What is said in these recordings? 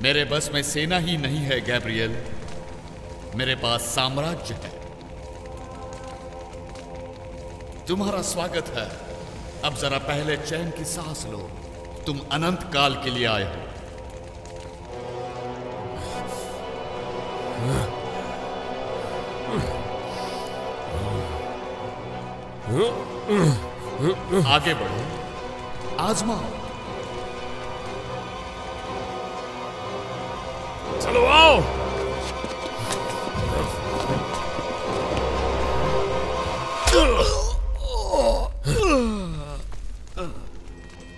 मेरे बस में सेना ही नहीं है गैब्रियल, मेरे पास साम्राज्य है। तुम्हारा स्वागत है। अब जरा पहले चैन की सांस लो। तुम अनंत काल के लिए आए हो। आगे बढ़ो, आजमाओ। चलो आओ।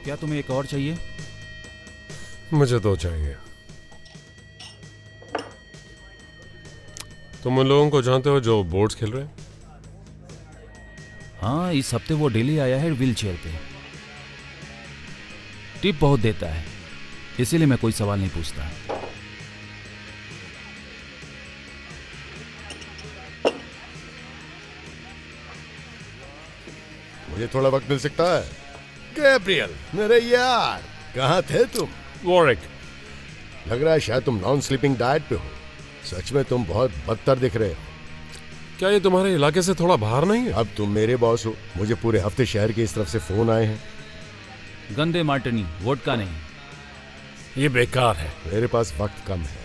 क्या तुम्हें एक और चाहिए? मुझे दो चाहिए। तुम उन लोगों को जानते हो जो बोर्ड्स खेल रहे हैं? हाँ, इस हफ्ते वो डेली आया है व्हील चेयर पे। टिप बहुत देता है, इसीलिए मैं कोई सवाल नहीं पूछता। मुझे थोड़ा वक्त मिल सकता है? गैब्रियल, मेरे यार, कहाँ थे तुम? वॉरिक, लग रहा है शायद तुम नॉन स्लीपिंग डाइट पे हो। सच में तुम बहुत बदतर दिख रहे हो। क्या ये तुम्हारे इलाके से थोड़ा बाहर नहीं है? अब तुम मेरे बॉस हो। मुझे पूरे हफ्ते शहर की इस तरफ से फोन आए हैं। गंदे मार्टिनी, वोडका नहीं। ये बेकार है। मेरे पास वक्त कम है।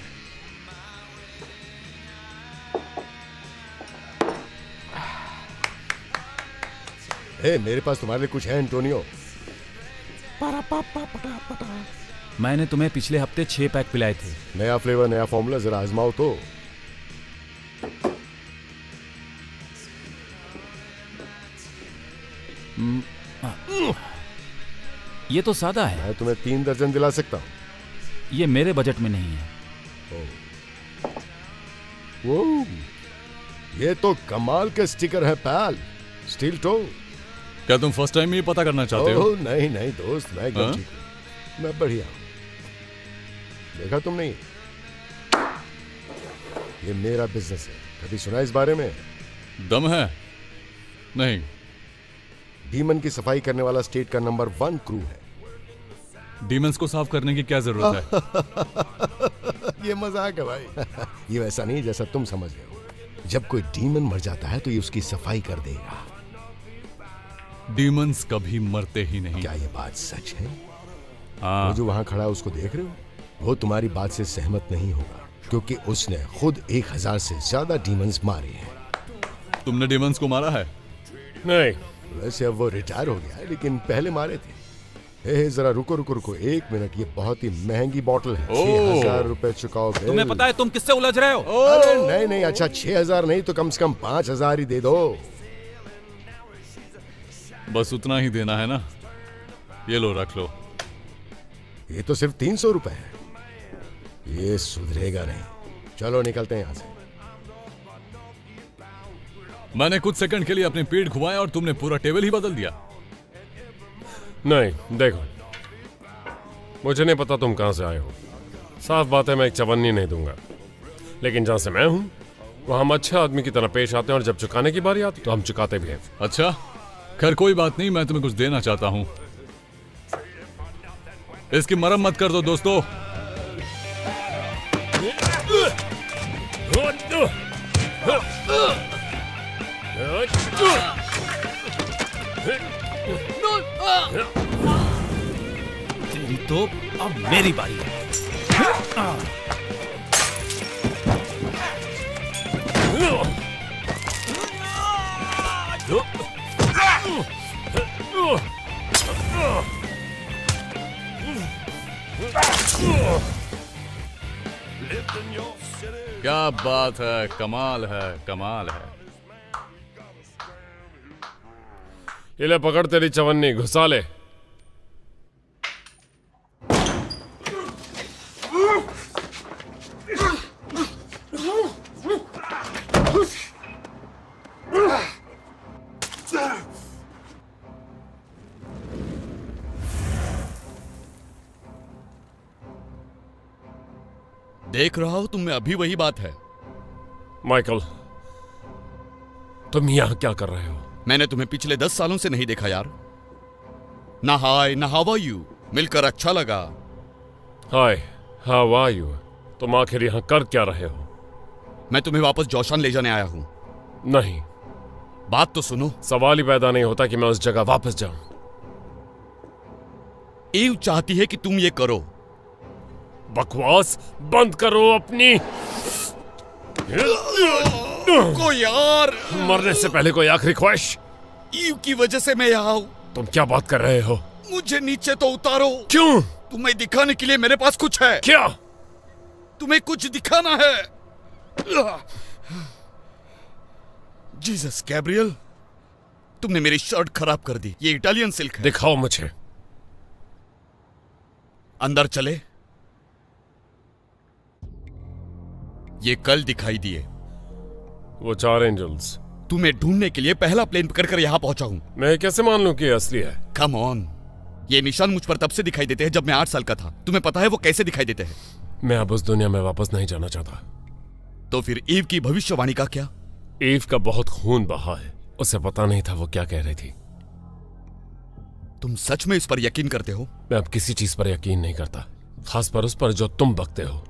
मेरे पास तुम्हारे लिए कुछ है एंटोनियो। मैंने तुम्हें पिछले हफ्ते 6 पैक पिलाए थे। नया फ्लेवर, नया फॉर्मूला, जरा आजमाओ तो। ये तो सादा है। मैं तुम्हें 3 दर्जन दिला सकता हूँ। ये मेरे बजट में नहीं है। वो ये तो कमाल के स्टिकर है पैल। Steel toe. क्या तुम फर्स्ट टाइम ही पता करना चाहते हो? नहीं नहीं दोस्त, मैं एकदम ठीक हूँ। मैं बढ़िया हूँ। देखा तुम नहीं? ये मेरा बिजनेस है। कभी सुना इस बारे में? दम है? नहीं। डीमन की सफाई करने वाला स्टेट का नंबर 1 क्रू है। डीमंस को साफ करने की क्या जरूरत है? ये मजाक है भाई। ये वैसा नहीं जैसा तुम समझ रहे हो। जब कोई डीमन मर जाता है तो ये उसकी सफाई कर देगा। डीमंस कभी मरते ही नहीं। क्या ये बात सच है? हाँ। वो जो वहां खड़ा है उसको देख रहे हो? वो तुम्हारी बात से सहमत नहीं होगा, क्योंकि उसने खुद 1000 से ज्यादा डीमंस मारे हैं। तुमने डीमंस को मारा है? नहीं। वैसे अब वो रिटायर हो गया है, लेकिन पहले मारे थे। जरा रुको रुको रुको 1 मिनट। ये बहुत ही महंगी बॉटल है। 6000 रुपए चुकाओ। तुम्हें पता है तुम किससे उलझ रहे हो? अरे नहीं नहीं, अच्छा 6000 नहीं तो कम से कम 5000 ही दे दो। बस उतना ही देना है ना? ये लो, रख लो। ये तो सिर्फ 300 रुपए है। ये सुधरेगा नहीं। चलो निकलते हैं यहाँ से। मैंने कुछ सेकंड के लिए अपनी पीठ घुमाया और तुमने पूरा टेबल ही बदल दिया। नहीं, देखो, मुझे नहीं पता तुम कहां से आए हो। साफ बात है, मैं एक चवन्नी नहीं दूंगा। लेकिन जहां से मैं हूं वहां हम अच्छे आदमी की तरह पेश आते हैं, और जब चुकाने की बारी आती तो हम चुकाते भी हैं। अच्छा, खैर कोई बात नहीं, मैं तुम्हें कुछ देना चाहता हूं। इसकी मरम्मत कर दो दोस्तों। तेरी तो अब मेरी बारी है। क्या बात है, कमाल है, कमाल है। ये ले पकड़ तेरी चवन्नी, घुसा ले। देख रहा हूं तुम में अभी वही बात है। माइकल, तुम यहाँ क्या कर रहे हो? मैंने तुम्हें पिछले 10 सालों से नहीं देखा यार। ना हाय ना हाउ आर यू, मिलकर अच्छा लगा। हाय, हाउ आर यू? तुम आखिर यहाँ कर क्या रहे हो? मैं तुम्हें वापस जोशान ले जाने आया हूं। नहीं, बात तो सुनो। सवाल ही पैदा नहीं होता कि मैं उस जगह वापस जाऊं। ईव चाहती है कि तुम ये करो। बकवास बंद करो अपनी। को यार, मरने से पहले कोई आखिरी ख्वाहिश? ईव की वजह से मैं यहाँ हूं। तुम क्या बात कर रहे हो? मुझे नीचे तो उतारो। क्यों? तुम्हें दिखाने के लिए मेरे पास कुछ है। क्या? तुम्हें कुछ दिखाना है। जीसस गैब्रियल, तुमने मेरी शर्ट खराब कर दी। ये इटालियन सिल्क है। दिखाओ मुझे। अंदर चले। ये कल दिखाई दिए। वो 4 एंजल्स। तुम्हें ढूंढने के लिए पहला प्लेन पकड़कर यहां पहुंचा हूं। मैं कैसे मान लूं कि ये असली है? कम ऑन, ये निशान मुझ पर तब से दिखाई देते हैं जब मैं 8 साल का था। तुम्हें पता है वो कैसे दिखाई देते हैं? मैं अब उस दुनिया में वापस नहीं जाना चाहता। तो फिर ईव की भविष्यवाणी का क्या? ईव का बहुत खून बहा है। उसे पता नहीं था वो क्या कह रही थी। तुम सच में इस पर यकीन करते हो? मैं अब किसी चीज पर यकीन नहीं करता, खास पर उस पर जो तुम बकते हो।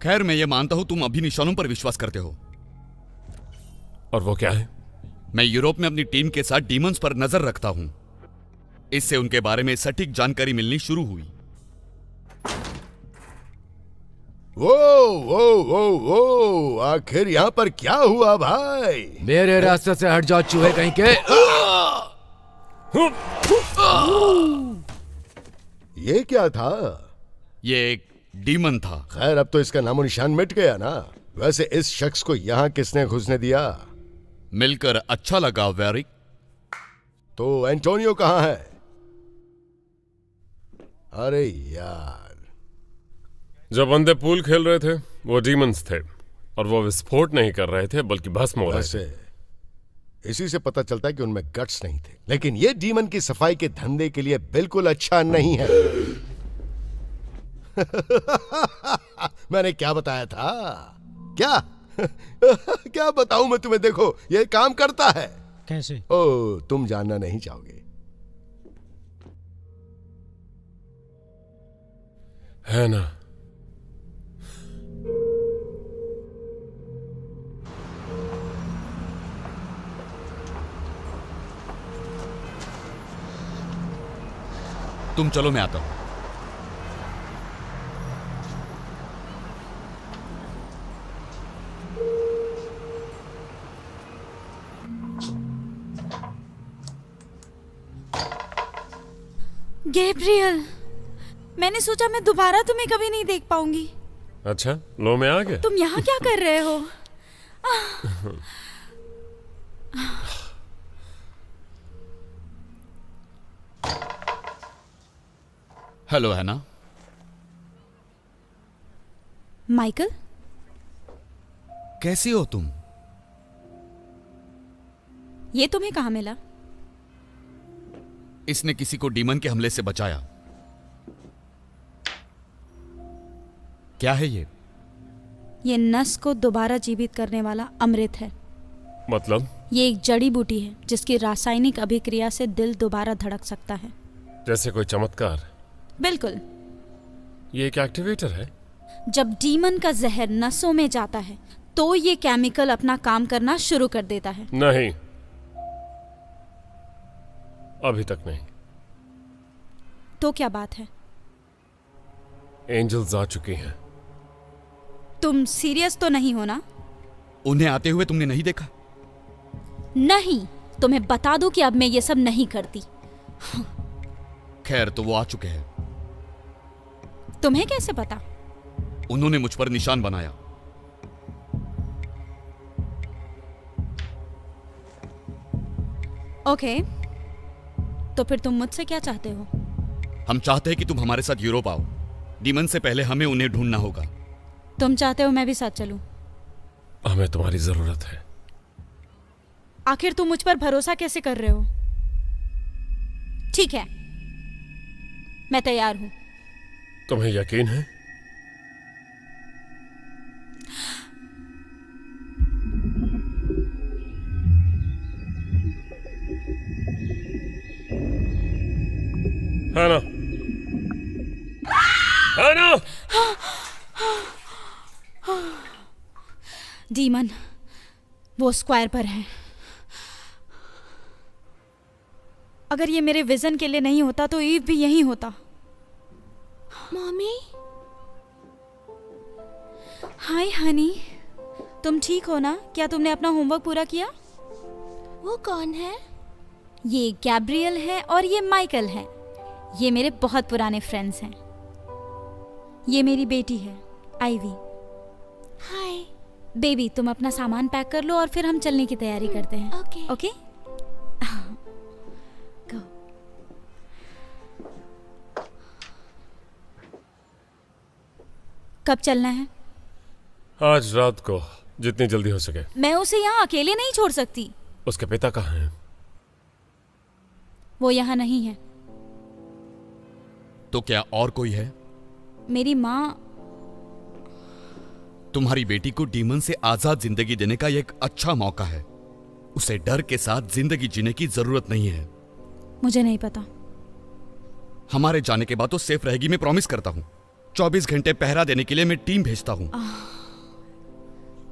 खैर, मैं ये मानता हूं तुम अभी निशानों पर विश्वास करते हो। और वो क्या है? मैं यूरोप में अपनी टीम के साथ डीमंस पर नजर रखता हूं। इससे उनके बारे में सटीक जानकारी मिलनी शुरू हुई। वो आखिर यहाँ पर क्या हुआ भाई? मेरे रास्ते से हट जाओ चूहे कहीं के। ये क्या था? ये एक डीमन था। खैर, अब तो इसका नामो निशान मिट गया ना। वैसे इस शख्स को यहाँ किसने घुसने दिया? मिलकर अच्छा लगा वेरिक। तो एंटोनियो कहाँ है? अरे यार, जब बंदे पूल खेल रहे थे वो डीमंस थे, और वो विस्फोट नहीं कर रहे थे बल्कि भस्म हो रहे थे। वैसे इसी से पता चलता है कि उनमें गट्स नहीं थे। लेकिन ये डीमन की सफाई के धंधे के लिए बिल्कुल अच्छा नहीं है। मैंने क्या बताया था? क्या क्या बताऊं मैं तुम्हें? देखो, ये काम करता है। कैसे? ओ, तुम जानना नहीं चाहोगे। है ना? तुम चलो, मैं आता हूं। गैब्रियल, मैंने सोचा मैं दोबारा तुम्हें कभी नहीं देख पाऊंगी। अच्छा, लो मैं आ गया। तुम यहाँ क्या कर रहे हो? हेलो हैना। माइकल, कैसी हो तुम? ये तुम्हें कहाँ मिला? इसने किसी को डीमन के हमले से बचाया। क्या है ये? ये नस को दोबारा जीवित करने वाला अमृत है। मतलब? ये एक जड़ी बूटी है जिसकी रासायनिक अभिक्रिया से दिल दोबारा धड़क सकता है। जैसे कोई चमत्कार? बिल्कुल। ये एक एक्टिवेटर है? जब डीमन का जहर नसों में जाता है तो ये केमिकल अपना काम करना शुरू कर देता है। नहीं, अभी तक नहीं। तो क्या बात है? एंजल्स आ चुकी हैं। तुम सीरियस तो नहीं हो ना? उन्हें आते हुए तुमने नहीं देखा? नहीं, तुम्हें बता दूं कि अब मैं ये सब नहीं करती। खैर, तो वो आ चुके हैं। तुम्हें कैसे पता? उन्होंने मुझ पर निशान बनाया। ओके, तो फिर तुम मुझसे क्या चाहते हो? हम चाहते हैं कि तुम हमारे साथ यूरोप आओ। डीमन से पहले हमें उन्हें ढूंढना होगा। तुम चाहते हो मैं भी साथ चलूं? हमें तुम्हारी जरूरत है। आखिर तुम मुझ पर भरोसा कैसे कर रहे हो? ठीक है, मैं तैयार हूं। तुम्हें यकीन है? है ना? है ना? डीमन वो स्क्वायर पर है। अगर ये मेरे विजन के लिए नहीं होता तो ईव भी यहीं होता। मम्मी, हाय हनी, तुम ठीक हो ना? क्या तुमने अपना होमवर्क पूरा किया? वो कौन है? ये गैब्रियल है और ये माइकल है। ये मेरे बहुत पुराने फ्रेंड्स हैं। ये मेरी बेटी है आईवी। हाय। बेबी तुम अपना सामान पैक कर लो और फिर हम चलने की तैयारी करते हैं। ओके। Okay go. कब चलना है? आज रात को, जितनी जल्दी हो सके। मैं उसे यहाँ अकेले नहीं छोड़ सकती। उसके पिता कहाँ हैं? वो यहाँ नहीं है। तो क्या और कोई है? मेरी माँ। तुम्हारी बेटी को डीमन से आजाद जिंदगी देने का यह एक अच्छा मौका है। उसे डर के साथ जिंदगी जीने की जरूरत नहीं है। मुझे नहीं पता। हमारे जाने के बाद तो सेफ रहेगी, मैं प्रॉमिस करता हूं। 24 घंटे पहरा देने के लिए मैं टीम भेजता हूं।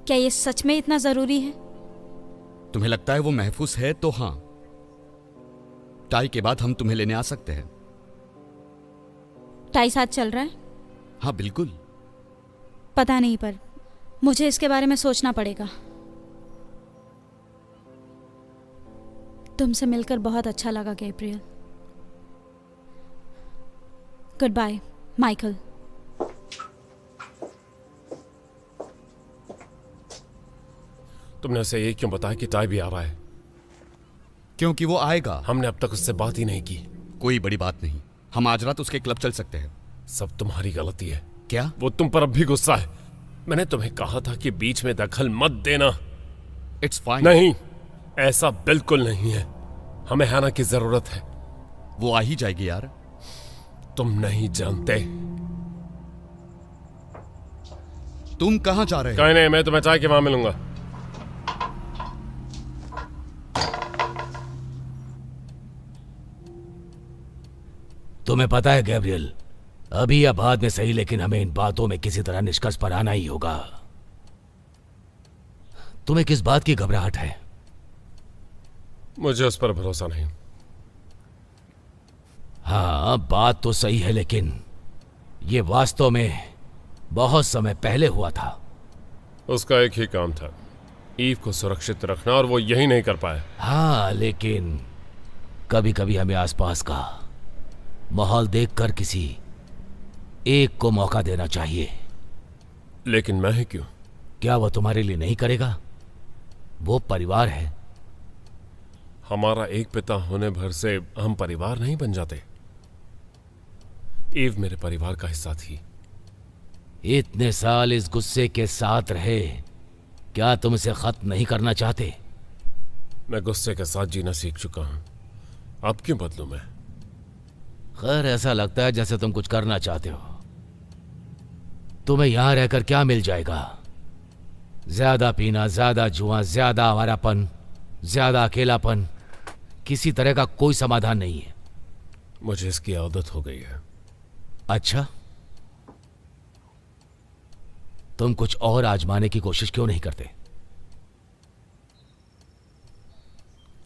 क्या ये सच में इतना जरूरी है? तुम्हें लगता है वो महफूज है तो हां, टाई के बाद हम तुम्हें लेने आ सकते हैं। टाई साथ चल रहा है? हाँ बिल्कुल। पता नहीं, पर मुझे इसके बारे में सोचना पड़ेगा। तुमसे मिलकर बहुत अच्छा लगा गैब्रियल। Good by Michael. तुमने उसे ये क्यों बताया कि टाई भी आ रहा है? क्योंकि वो आएगा। हमने अब तक उससे बात ही नहीं की। कोई बड़ी बात नहीं, हम आज रात उसके क्लब चल सकते हैं। सब तुम्हारी गलती है। क्या? वो तुम पर अब भी गुस्सा है। मैंने तुम्हें कहा था कि बीच में दखल मत देना। It's fine. नहीं, ऐसा बिल्कुल नहीं है। हमें हैना की जरूरत है। वो आ ही जाएगी यार। तुम नहीं जानते। तुम कहां जा रहे हो? कहीं नहीं, मैं तुम्हें चाय के वहां मिलूंगा। तुम्हें पता है गैब्रियल, अभी या बाद में सही, लेकिन हमें इन बातों में किसी तरह निष्कर्ष पर आना ही होगा। तुम्हें किस बात की घबराहट है? मुझे उस पर भरोसा नहीं। हाँ, बात तो सही है, लेकिन ये वास्तव में बहुत समय पहले हुआ था। उसका एक ही काम था, ईव को सुरक्षित रखना, और वो यही नहीं कर पाया। हाँ, लेकिन कभी कभी हमें आसपास का माहौल देखकर किसी एक को मौका देना चाहिए। लेकिन मैं ही क्यों? क्या वो तुम्हारे लिए नहीं करेगा? वो परिवार है। हमारा एक पिता होने भर से हम परिवार नहीं बन जाते। ईव मेरे परिवार का हिस्सा थी। इतने साल इस गुस्से के साथ रहे, क्या तुम इसे खत्म नहीं करना चाहते? मैं गुस्से के साथ जीना सीख चुका हूं, अब क्यों बदलूं मैं? खैर, ऐसा लगता है जैसे तुम कुछ करना चाहते हो। तुम्हें यहां रहकर क्या मिल जाएगा? ज्यादा पीना, ज्यादा जुआ, ज्यादा आवारापन, ज्यादा अकेलापन। किसी तरह का कोई समाधान नहीं है। मुझे इसकी आदत हो गई है। अच्छा, तुम कुछ और आजमाने की कोशिश क्यों नहीं करते?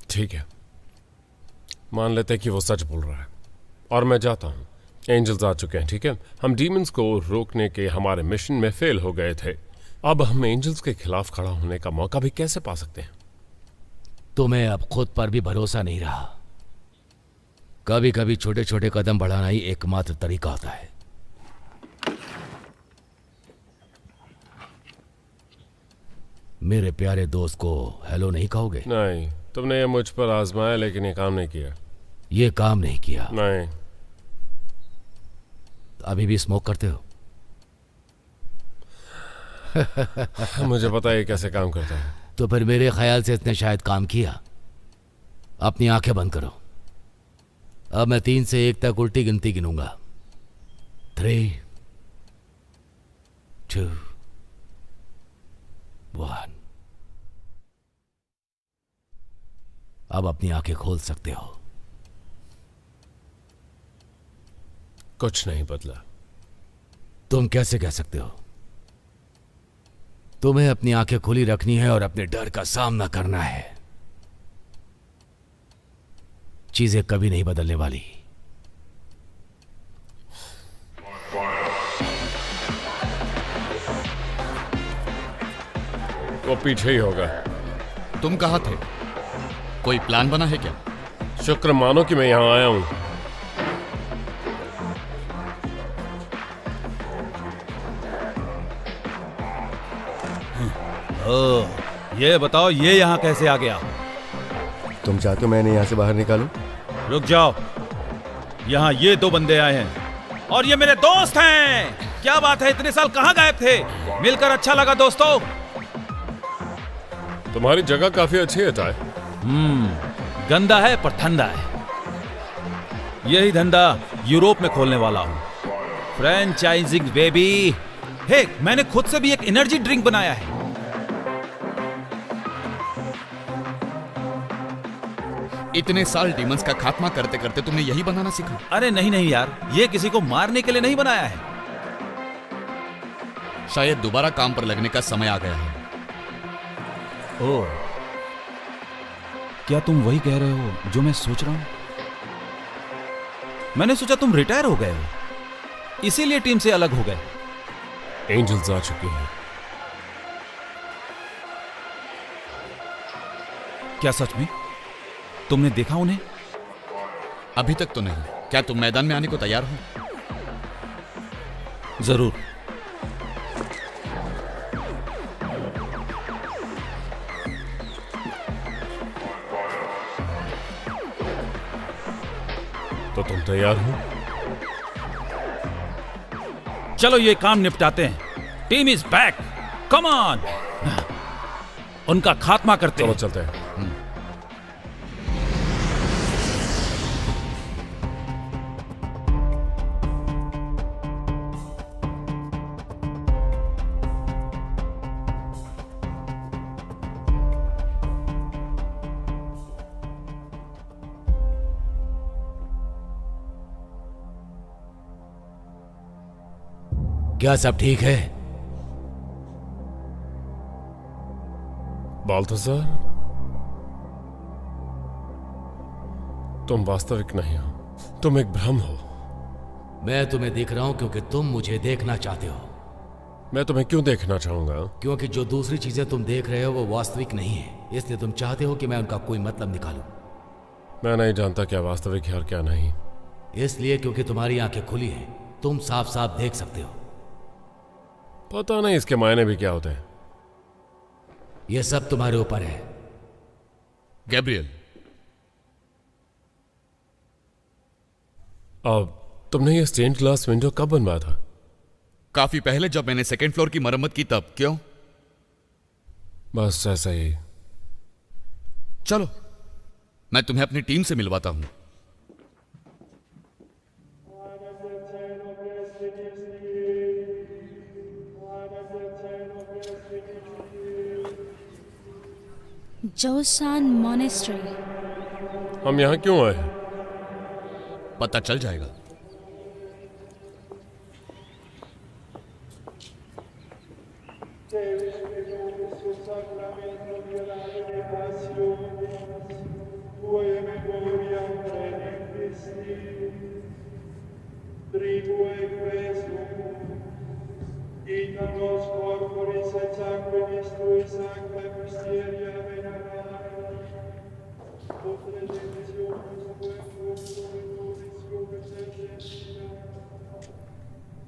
ठीक है, मान लेते हैं कि वो सच बोल रहा है और मैं जाता हूं। एंजल्स आ चुके हैं, ठीक है? हम डीमंस को रोकने के हमारे मिशन में फेल हो गए थे। अब हम एंजल्स के खिलाफ खड़ा होने का मौका भी कैसे पा सकते हैं? तुम्हें अब खुद पर भी भरोसा नहीं रहा। कभी कभी छोटे छोटे कदम बढ़ाना ही एकमात्र तरीका होता है। मेरे प्यारे दोस्त को हेलो नहीं कहोगे? नहीं, तुमने ये मुझ पर आजमाया लेकिन ये काम नहीं किया। ये काम नहीं किया? नहीं। अभी भी स्मोक करते हो? मुझे पता है कैसे काम करता है। तो फिर मेरे ख्याल से इसने शायद काम किया। अपनी आंखें बंद करो। अब मैं 3 से 1 तक उल्टी गिनती गिनूंगा। 3, 2, 1। अब अपनी आंखें खोल सकते हो। कुछ नहीं बदला। तुम कैसे कह सकते हो? तुम्हें अपनी आंखें खुली रखनी है और अपने डर का सामना करना है। चीजें कभी नहीं बदलने वाली। वो पीछे ही होगा। तुम कहाँ थे? कोई प्लान बना है क्या? शुक्र मानो कि मैं यहां आया हूं। ये बताओ, ये यहाँ कैसे आ गया? तुम चाहते हो मैंने यहाँ से बाहर निकालूं? रुक जाओ, यहाँ ये दो बंदे आए हैं और ये मेरे दोस्त हैं। क्या बात है, इतने साल कहाँ गायब थे? मिलकर अच्छा लगा दोस्तों। तुम्हारी जगह काफी अच्छी है टाय। गंदा है पर ठंडा है। यही धंधा यूरोप में खोलने वाला हूँ, फ्रेंचाइजिंग बेबी। हे, मैंने खुद से भी एक एनर्जी ड्रिंक बनाया है। इतने साल डीमंस का खात्मा करते करते तुमने यही बनाना सीखा? अरे नहीं नहीं यार, ये किसी को मारने के लिए नहीं बनाया है। शायद दोबारा काम पर लगने का समय आ गया है। ओह, क्या तुम वही कह रहे हो जो मैं सोच रहा हूं? मैंने सोचा तुम रिटायर हो गए हो, इसीलिए टीम से अलग हो गए। एंजल्स आ चुकी हैं। क्या सच में? तुमने देखा उन्हें? अभी तक तो नहीं। क्या तुम मैदान में आने को तैयार हो? जरूर। तो तुम तैयार हो? चलो ये काम निपटाते हैं। Team is back, come on. उनका खात्मा करते चलो हैं। चलते हैं। क्या सब ठीक है? बाल्थासार, तुम वास्तविक नहीं हो, तुम एक भ्रम हो। मैं तुम्हें देख रहा हूं क्योंकि तुम मुझे देखना चाहते हो। मैं तुम्हें क्यों देखना चाहूंगा? क्योंकि जो दूसरी चीजें तुम देख रहे हो वो वास्तविक नहीं है, इसलिए तुम चाहते हो कि मैं उनका कोई मतलब निकालूं। मैं नहीं जानता क्या वास्तविक है और क्या नहीं। इसलिए क्योंकि तुम्हारी आंखें खुली हैं, तुम साफ साफ देख सकते हो। पता नहीं इसके मायने भी क्या होते हैं। यह सब तुम्हारे ऊपर है। गैब्रियल, अब तुमने ये स्टेन्ड ग्लास विंडो कब बनवाया था? काफी पहले जब मैंने सेकंड फ्लोर की मरम्मत की तब। क्यों? बस ऐसा ही। चलो मैं तुम्हें अपनी टीम से मिलवाता हूं। जोसान मॉनेस्ट्री। हम यहाँ क्यों आए हैं? पता चल जाएगा।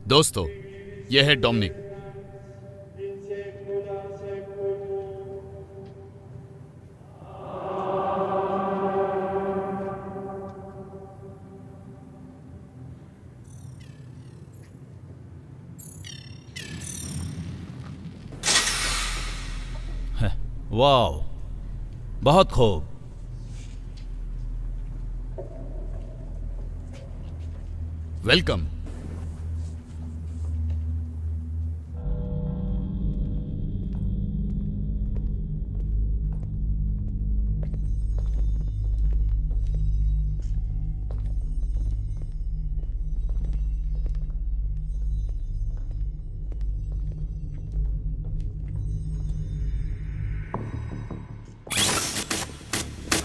दोस्तों, यह है डोमिनिक। वाह, बहुत खूब। वेलकम।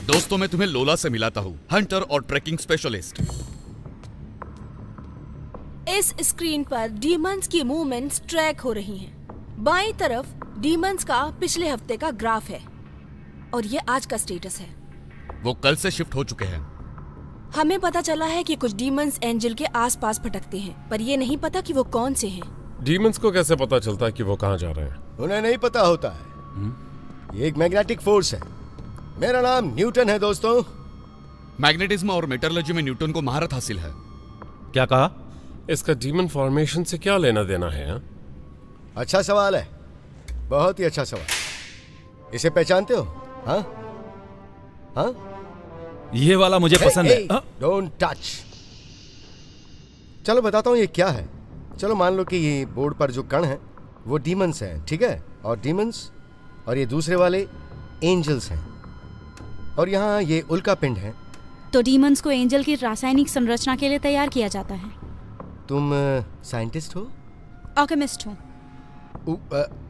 दोस्तों, मैं तुम्हें लोला से मिलाता हूँ, हंटर और ट्रैकिंग स्पेशलिस्ट। इस स्क्रीन पर डीमंस की मूवमेंट्स ट्रैक हो रही हैं। बाईं तरफ डीमंस का पिछले हफ्ते का ग्राफ है और ये आज का स्टेटस है। वो कल से शिफ्ट हो चुके हैं। हमें पता चला है कि कुछ डीमंस एंजल के आसपास भटकते हैं, पर ये नहीं पता कि वो कौन से हैं। डीमंस को कैसे पता चलता है कि वो कहाँ जा रहे हैं? उन्हें नहीं पता होता है। ये एक मैग्नेटिक फोर्स है। मेरा नाम न्यूटन है दोस्तों। मैग्नेटिज्म और मेटरोलॉजी में न्यूटन को महारत हासिल है। क्या कहा? इसका डीमन फॉर्मेशन से क्या लेना देना है? हाँ? अच्छा सवाल है, बहुत ही अच्छा सवाल। इसे पहचानते हो? हाँ हाँ, ये वाला मुझे पसंद है। Don't touch. चलो बताता हूँ ये क्या है। चलो मान लो कि ये बोर्ड पर जो कण है वो डीमंस हैं, ठीक है? और डीमंस और ये दूसरे वाले एंजल्स हैं, और यहाँ ये उल्का पिंड है। तो डीमंस को एंजल की रासायनिक संरचना के लिए तैयार किया जाता है। तुम साइंटिस्ट हो? ऑल्केमिस्ट हूँ।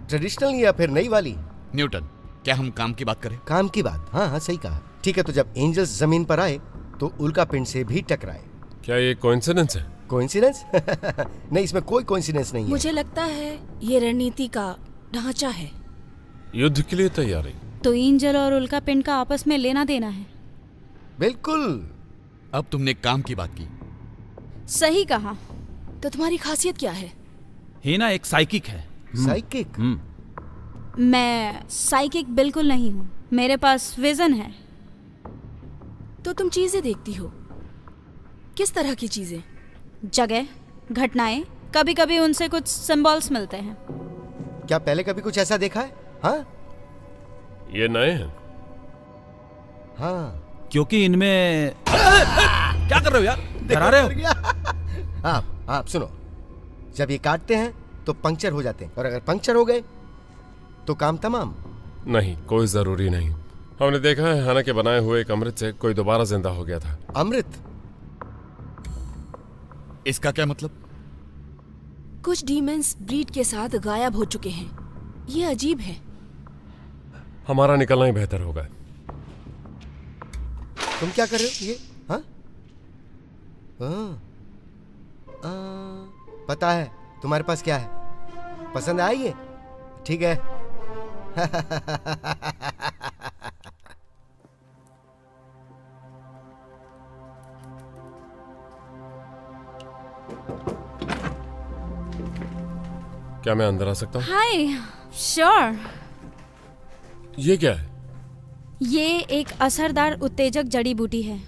ट्रेडिशनल या फिर नई वाली? न्यूटन, क्या हम काम की बात करें? काम की बात? हाँ हाँ, सही कहा। ठीक है, तो जब एंजल्स जमीन पर आए तो उल्का पिंड से भी टकराए। क्या ये कोइंसिडेंस है? कोइंसिडेंस? नहीं, इसमें कोई कोइंसिडेंस नहीं है। मुझे लगता है ये रणनीति का ढांचा है। युद्ध के लिए तैयारी? तो एंजल और उल्का पिंड का आपस में लेना देना है। बिल्कुल। अब तुमने काम की बात की। सही कहा। तो तुम्हारी खासियत क्या है? हीना एक साइकिक है। साइकिक? मैं साइकिक बिल्कुल नहीं हूँ। मेरे पास विजन है। तो तुम चीजें देखती हो। किस तरह की चीजें? जगह, घटनाएं, कभी कभी उनसे कुछ सिंबल्स मिलते हैं। क्या पहले कभी कुछ ऐसा देखा है? हाँ ये नए हैं? हाँ। क्योंकि इनमें क्या कर रहे हो यार? डरा रहे हो? आप सुनो, जब ये काटते हैं तो पंक्चर हो जाते हैं, और अगर पंक्चर हो गए तो काम तमाम। नहीं, कोई जरूरी नहीं। हमने देखा है हाना के बनाए हुए एक अमृत से कोई दोबारा जिंदा हो गया था। अमृत? इसका क्या मतलब? कुछ डीमंस ब्रीड के साथ गायब हो चुके हैं। ये अजीब है। हमारा निकलना ही बेहतर होगा। तुम क्या कर रहे हो ये? हाँ पता है तुम्हारे पास क्या है। पसंद आई ये? ठीक है। क्या मैं अंदर आ सकता हूँ? हाय, श्योर। ये क्या है? ये एक असरदार उत्तेजक जड़ी बूटी है।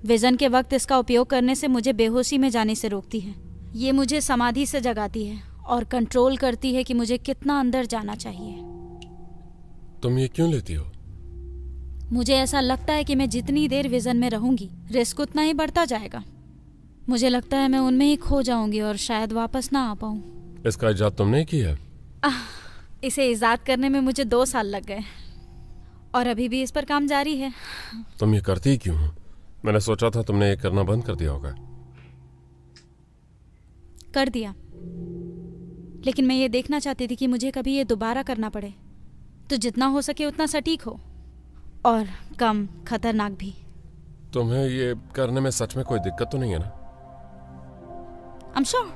विजन के वक्त इसका उपयोग करने से मुझे बेहोशी में जाने से रोकती है। ये मुझे समाधि से जगाती है और कंट्रोल करती है कि मुझे कितना अंदर जाना चाहिए। तुम ये क्यों लेती हो? मुझे ऐसा लगता है कि मैं जितनी देर विजन में रहूंगी, रिस्क उतना ही बढ़ता जाएगा। मुझे लगता है मैं उनमें ही खो जाऊंगी और शायद वापस ना आ पाऊं। इसका इजाद तुमने की है? इसे इजाद करने में मुझे 2 साल लग गए और अभी भी इस पर काम जारी है। तुम ये करती क्यों हो? मैंने सोचा था तुमने ये करना बंद कर दिया होगा। कर दिया, लेकिन मैं ये देखना चाहती थी कि मुझे कभी ये दोबारा करना पड़े तो जितना हो सके उतना सटीक हो और कम खतरनाक भी। तुम्हें ये करने में सच में कोई दिक्कत तो नहीं है ना? I'm sure.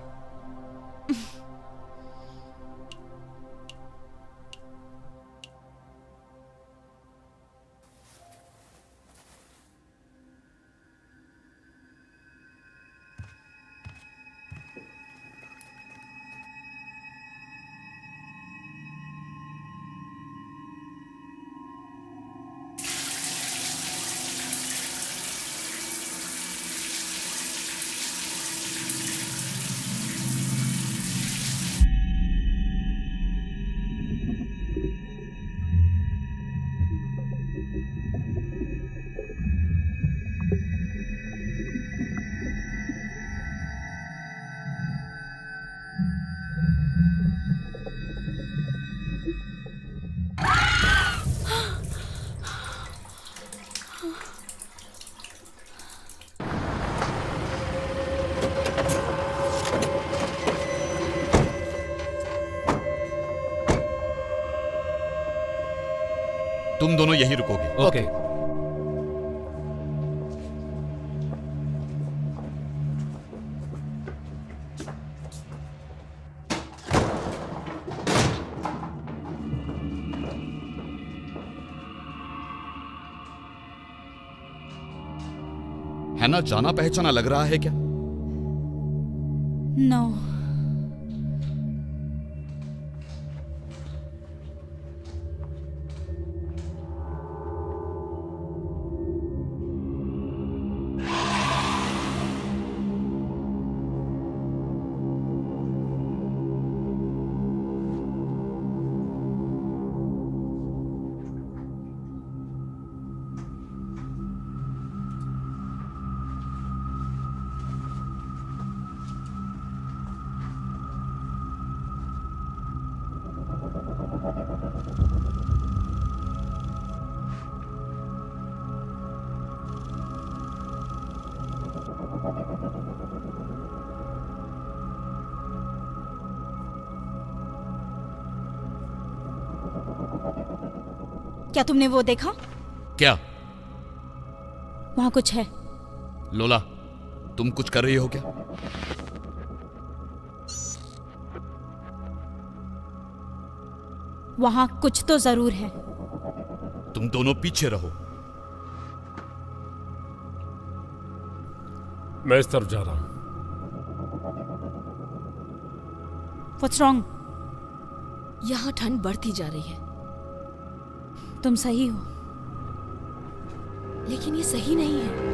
तुम दोनों यहीं रुकोगे। ओके। है ना, जाना पहचाना लग रहा है क्या? नो। क्या तुमने वो देखा? क्या? वहां कुछ है। लोला, तुम कुछ कर रही हो क्या? वहां कुछ तो जरूर है। तुम दोनों पीछे रहो। मैं इस तरफ जा रहा हूं। What's wrong? यहाँ ठंड बढ़ती जा रही है। तुम सही हो। लेकिन ये सही नहीं है।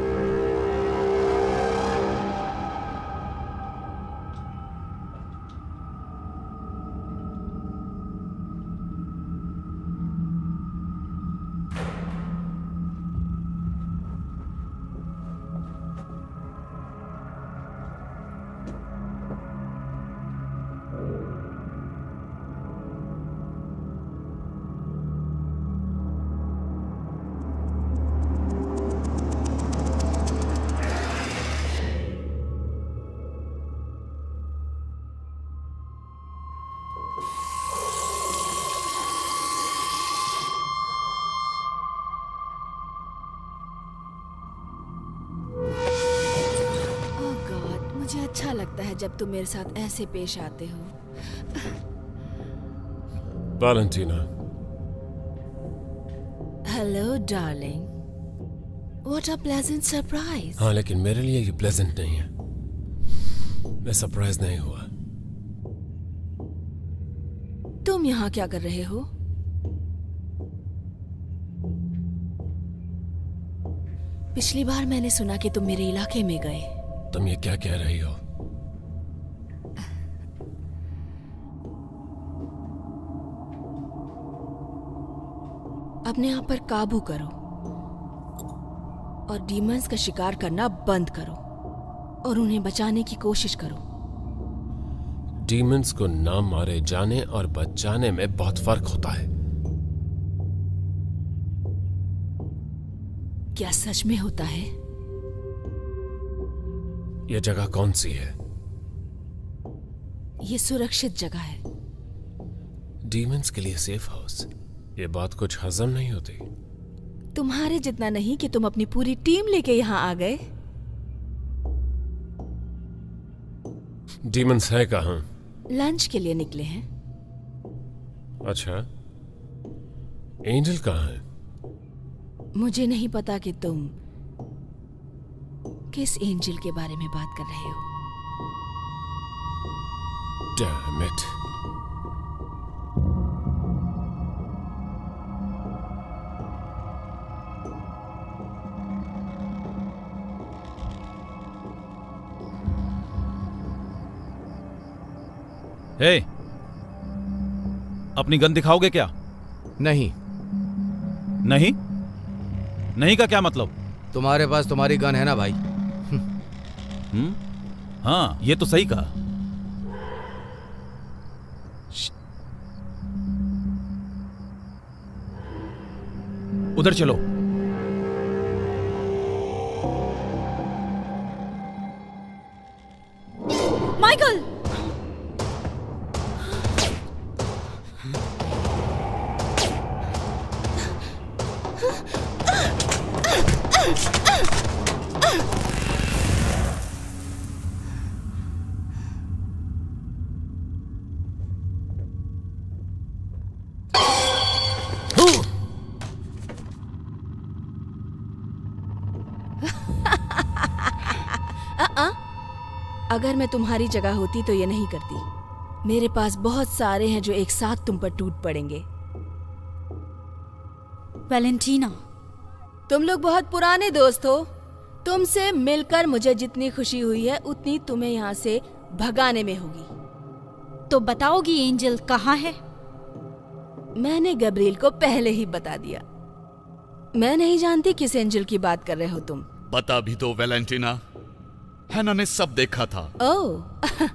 मुझे अच्छा लगता है जब तुम मेरे साथ ऐसे पेश आते हो। Valentina. Hello darling, what a pleasant surprise. हाँ, लेकिन मेरे लिए ये प्लेजेंट नहीं है। मैं सरप्राइज नहीं हुआ। तुम यहाँ क्या कर रहे हो? पिछली बार मैंने सुना कि तुम मेरे इलाके में गए। तुम ये क्या कह रही हो? अपने आप पर काबू करो और डीमंस का शिकार करना बंद करो और उन्हें बचाने की कोशिश करो। डीमंस को ना मारे जाने और बचाने में बहुत फर्क होता है। क्या सच में होता है? ये जगह कौन सी है? ये सुरक्षित जगह है। डीमंस के लिए सेफ हाउस। ये बात कुछ हजम नहीं होती। तुम्हारे जितना नहीं कि तुम अपनी पूरी टीम लेके यहाँ आ गए। डीमंस है कहाँ? लंच के लिए निकले हैं। अच्छा, एंजल कहाँ है? मुझे नहीं पता कि तुम किस एंजल के बारे में बात कर रहे हो। Damn it. हे, अपनी गन दिखाओगे क्या? नहीं। नहीं? नहीं का क्या मतलब? तुम्हारे पास तुम्हारी गन है ना भाई? हाँ, ये तो सही कहा। उधर चलो। माइकल! अगर मैं तुम्हारी जगह होती तो ये नहीं करती। मेरे पास बहुत सारे हैं जो एक साथ तुम पर टूट पड़ेंगे। वैलेंटीना, तुम लोग बहुत पुराने दोस्त हो। तुमसे मिलकर मुझे जितनी खुशी हुई है उतनी तुम्हें यहाँ से भगाने में होगी। तो बताओगी एंजल कहाँ है? मैंने गब्रिएल को पहले ही बता दिया। मैं नहीं जानती किस एंजल की बात कर रहे हो तुम। बता भी दो वैलेंटीना, हैना ने सब देखा था। ओह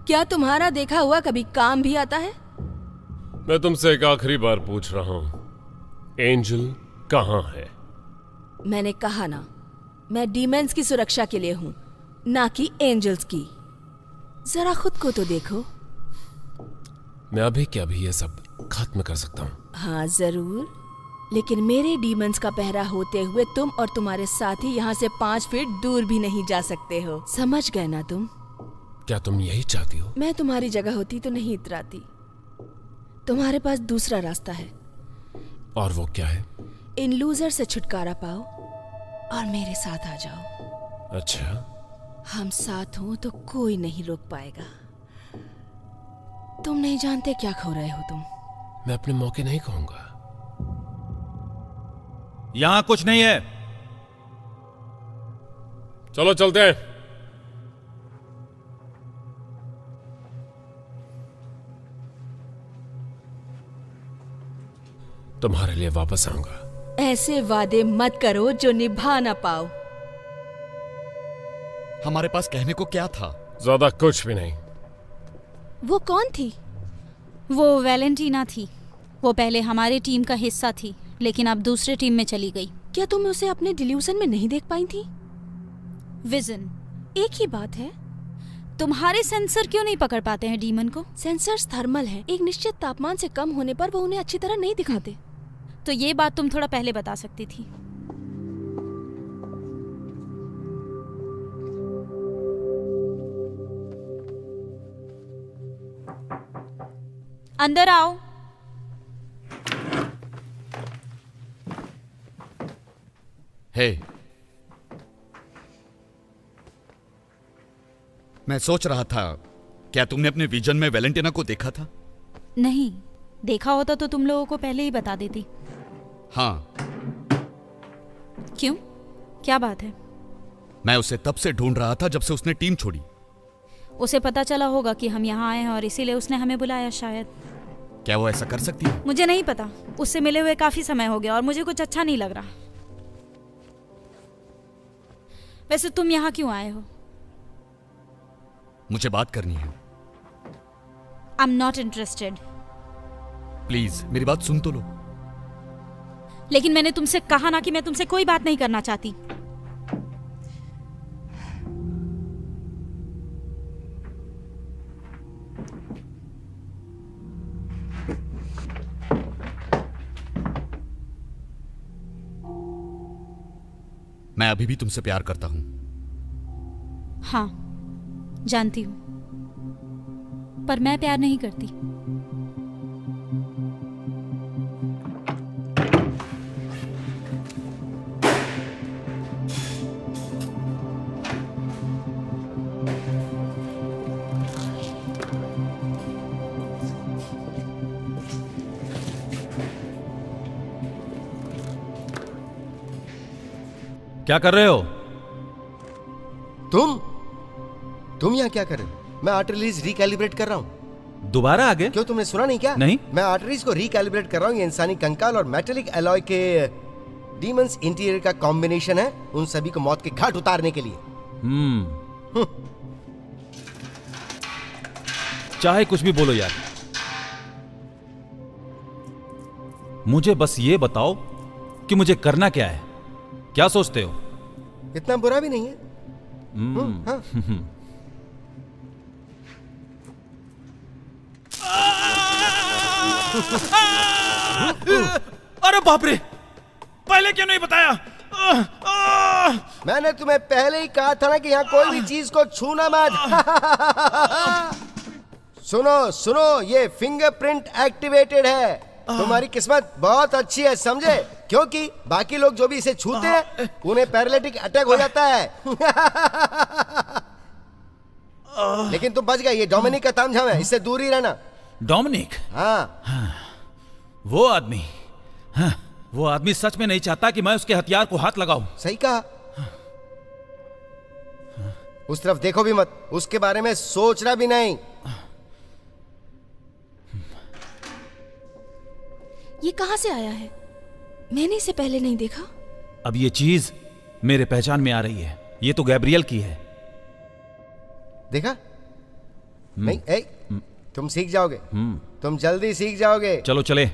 क्या तुम्हारा देखा हुआ कभी काम भी आता है? मैं तुमसे एक आखिरी बार पूछ रहा हूं, एंजल कहाँ है? मैंने कहा ना, मैं डीमंस की सुरक्षा के लिए हूँ, ना कि एंजल्स की। जरा खुद को तो देखो। मैं अभी क्या भी ये सब खत्म कर सकता हूँ। हाँ जरूर, लेकिन मेरे डीमंस का पहरा होते हुए तुम और तुम्हारे साथी यहाँ से 5 फीट दूर भी नहीं जा सकते हो। समझ गए ना तुम? क्या तुम यही चाहती हो? मैं तुम्हारी जगह होती तो नहीं इतराती। तुम्हारे पास दूसरा रास्ता है। और वो क्या है? इन लूजर से छुटकारा पाओ और मेरे साथ आ जाओ। अच्छा, हम साथ हो तो कोई नहीं रोक पाएगा। तुम नहीं जानते क्या खो रहे हो तुम। मैं अपने मौके नहीं कहूंगा। यहां कुछ नहीं है। चलो चलते हैं। तुम्हारे लिए वापस आऊंगा। ऐसे वादे मत करो जो निभा ना पाओ। हमारे पास कहने को क्या था? ज्यादा कुछ भी नहीं। वो कौन थी? वो वैलेंटीना थी। वो पहले हमारी टीम का हिस्सा थी, लेकिन अब दूसरे टीम में चली गई। क्या तुम उसे अपने डिल्यूजन में नहीं देख पाई थी? विजन, एक ही बात है। तुम्हारे सेंसर क्यों नहीं पकड़ पाते हैं डीमन को? सेंसर्स थर्मल हैं। एक निश्चित तापमान से कम होने पर वो उन्हें अच्छी तरह नहीं दिखाते। तो ये बात तुम थोड़ा पहले बता सकती थी। अंदर आओ। हे, मैं सोच रहा था, क्या तुमने अपने विजन में वैलेंटीना को देखा था? नहीं, देखा होता तो तुम लोगों को पहले ही बता देती। हाँ। क्यों? क्या बात है? मैं उसे तब से ढूंढ रहा था जब से उसने टीम छोड़ी। उसे पता चला होगा कि हम यहाँ आए हैं और इसीलिए उसने हमें बुलाया शायद। क्या वो ऐसा कर सकती है? मुझे नहीं पता। उससे मिले हुए काफी समय हो गया और मुझे कुछ अच्छा नहीं लग रहा। वैसे तुम यहाँ क्यों आए हो? मुझे बात करनी है। I am not interested. Please मेरी बात सुन तो लो। लेकिन मैंने तुमसे कहा ना कि मैं तुमसे कोई बात नहीं करना चाहती। मैं अभी भी तुमसे प्यार करता हूं। हाँ, जानती हूं, पर मैं प्यार नहीं करती। क्या कर रहे हो? तुम यहाँ क्या कर रहे हो? मैं आर्टरीज रिकैलिब्रेट कर रहा हूँ। दोबारा आगे? क्यों, तुमने सुना नहीं क्या? नहीं। मैं आर्टरीज को रिकैलिब्रेट कर रहा हूँ। ये इंसानी कंकाल और मेटेलिक एलॉय के डीमंस इंटीरियर का कॉम्बिनेशन है, उन सभी को मौत के घाट उतारने के लिए। चाहे कुछ भी बोलो यार, मुझे बस ये बताओ कि मुझे करना क्या है। क्या सोचते हो? इतना बुरा भी नहीं है। हाँ। अरे बाप रे, पहले क्यों नहीं बताया? मैंने तुम्हें पहले ही कहा था ना कि यहाँ कोई भी चीज को छूना मत। सुनो, ये फिंगरप्रिंट एक्टिवेटेड है। तुम्हारी किस्मत बहुत अच्छी है, समझे? क्योंकि बाकी लोग जो भी इसे छूते हैं उन्हें पैरालिटिक अटैक हो जाता है। लेकिन तुम बच गए। ये डोमिनिक का तामझाम है, इससे दूर ही रहना। डोमिनिक, हाँ, वो आदमी, हाँ, वो आदमी सच में नहीं चाहता कि मैं उसके हथियार को हाथ लगाऊं। सही कहा। उस तरफ देखो भी मत, उसके बारे में सोचना भी नहीं। ये कहाँ से आया है? मैंने इसे पहले नहीं देखा। अब ये चीज मेरे पहचान में आ रही है। ये तो गैब्रियल की है। देखा? नहीं, तुम सीख जाओगे। तुम जल्दी सीख जाओगे। चलो चले।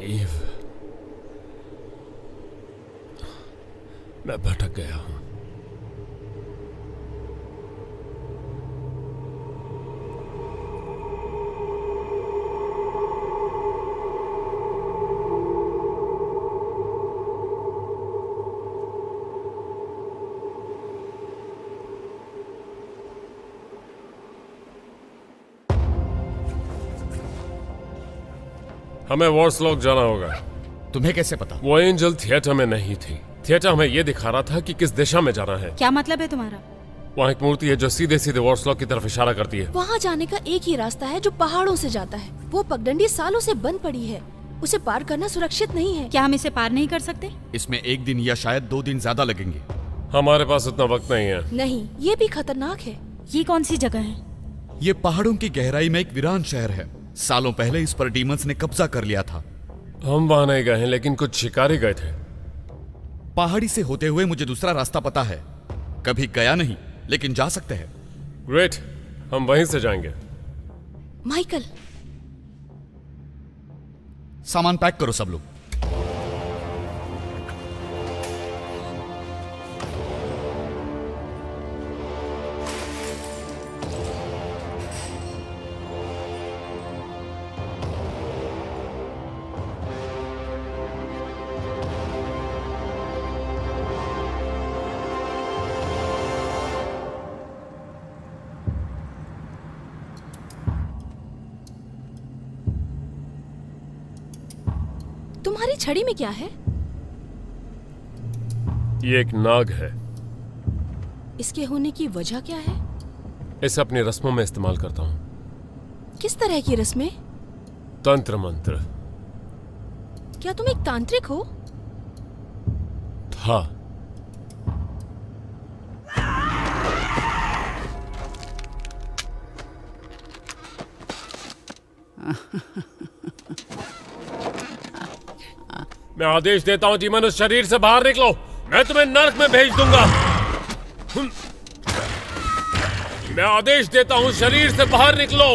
ईव, मैं भटक गया हूं। हमें वॉर्सलॉक जाना होगा। तुम्हें कैसे पता? वो एंजल थिएटर में नहीं थी। थिएटर हमें यह दिखा रहा था कि किस दिशा में जाना है। क्या मतलब है तुम्हारा? वहाँ एक मूर्ति है जो सीधे सीधे वॉर्सलॉक की तरफ इशारा करती है। वहाँ जाने का एक ही रास्ता है जो पहाड़ों से जाता है। वो पगडंडी सालों से बंद पड़ी है। उसे पार करना सुरक्षित नहीं है। क्या हम इसे पार नहीं कर सकते? इसमें 1 दिन या शायद 2 दिन ज्यादा लगेंगे। हमारे पास उतना वक्त नहीं है। नहीं, ये भी खतरनाक है। ये कौन सी जगह है? ये पहाड़ों की गहराई में एक वीरान शहर है। सालों पहले इस पर डीमंस ने कब्जा कर लिया था। हम वहां नहीं गए हैं, लेकिन कुछ शिकारी गए थे। पहाड़ी से होते हुए मुझे दूसरा रास्ता पता है। कभी गया नहीं, लेकिन जा सकते हैं। ग्रेट, हम वहीं से जाएंगे। माइकल, सामान पैक करो सब लोग। तुम्हारी छड़ी में क्या है? ये एक नाग है। इसके होने की वजह क्या है? इसे अपनी रस्मों में इस्तेमाल करता हूं। किस तरह की रस्में? तंत्र मंत्र। क्या तुम एक तांत्रिक हो? था। मैं आदेश देता हूं जीवन, उस शरीर से बाहर निकलो। मैं तुम्हें नर्क में भेज दूंगा। मैं आदेश देता हूं, शरीर से बाहर निकलो।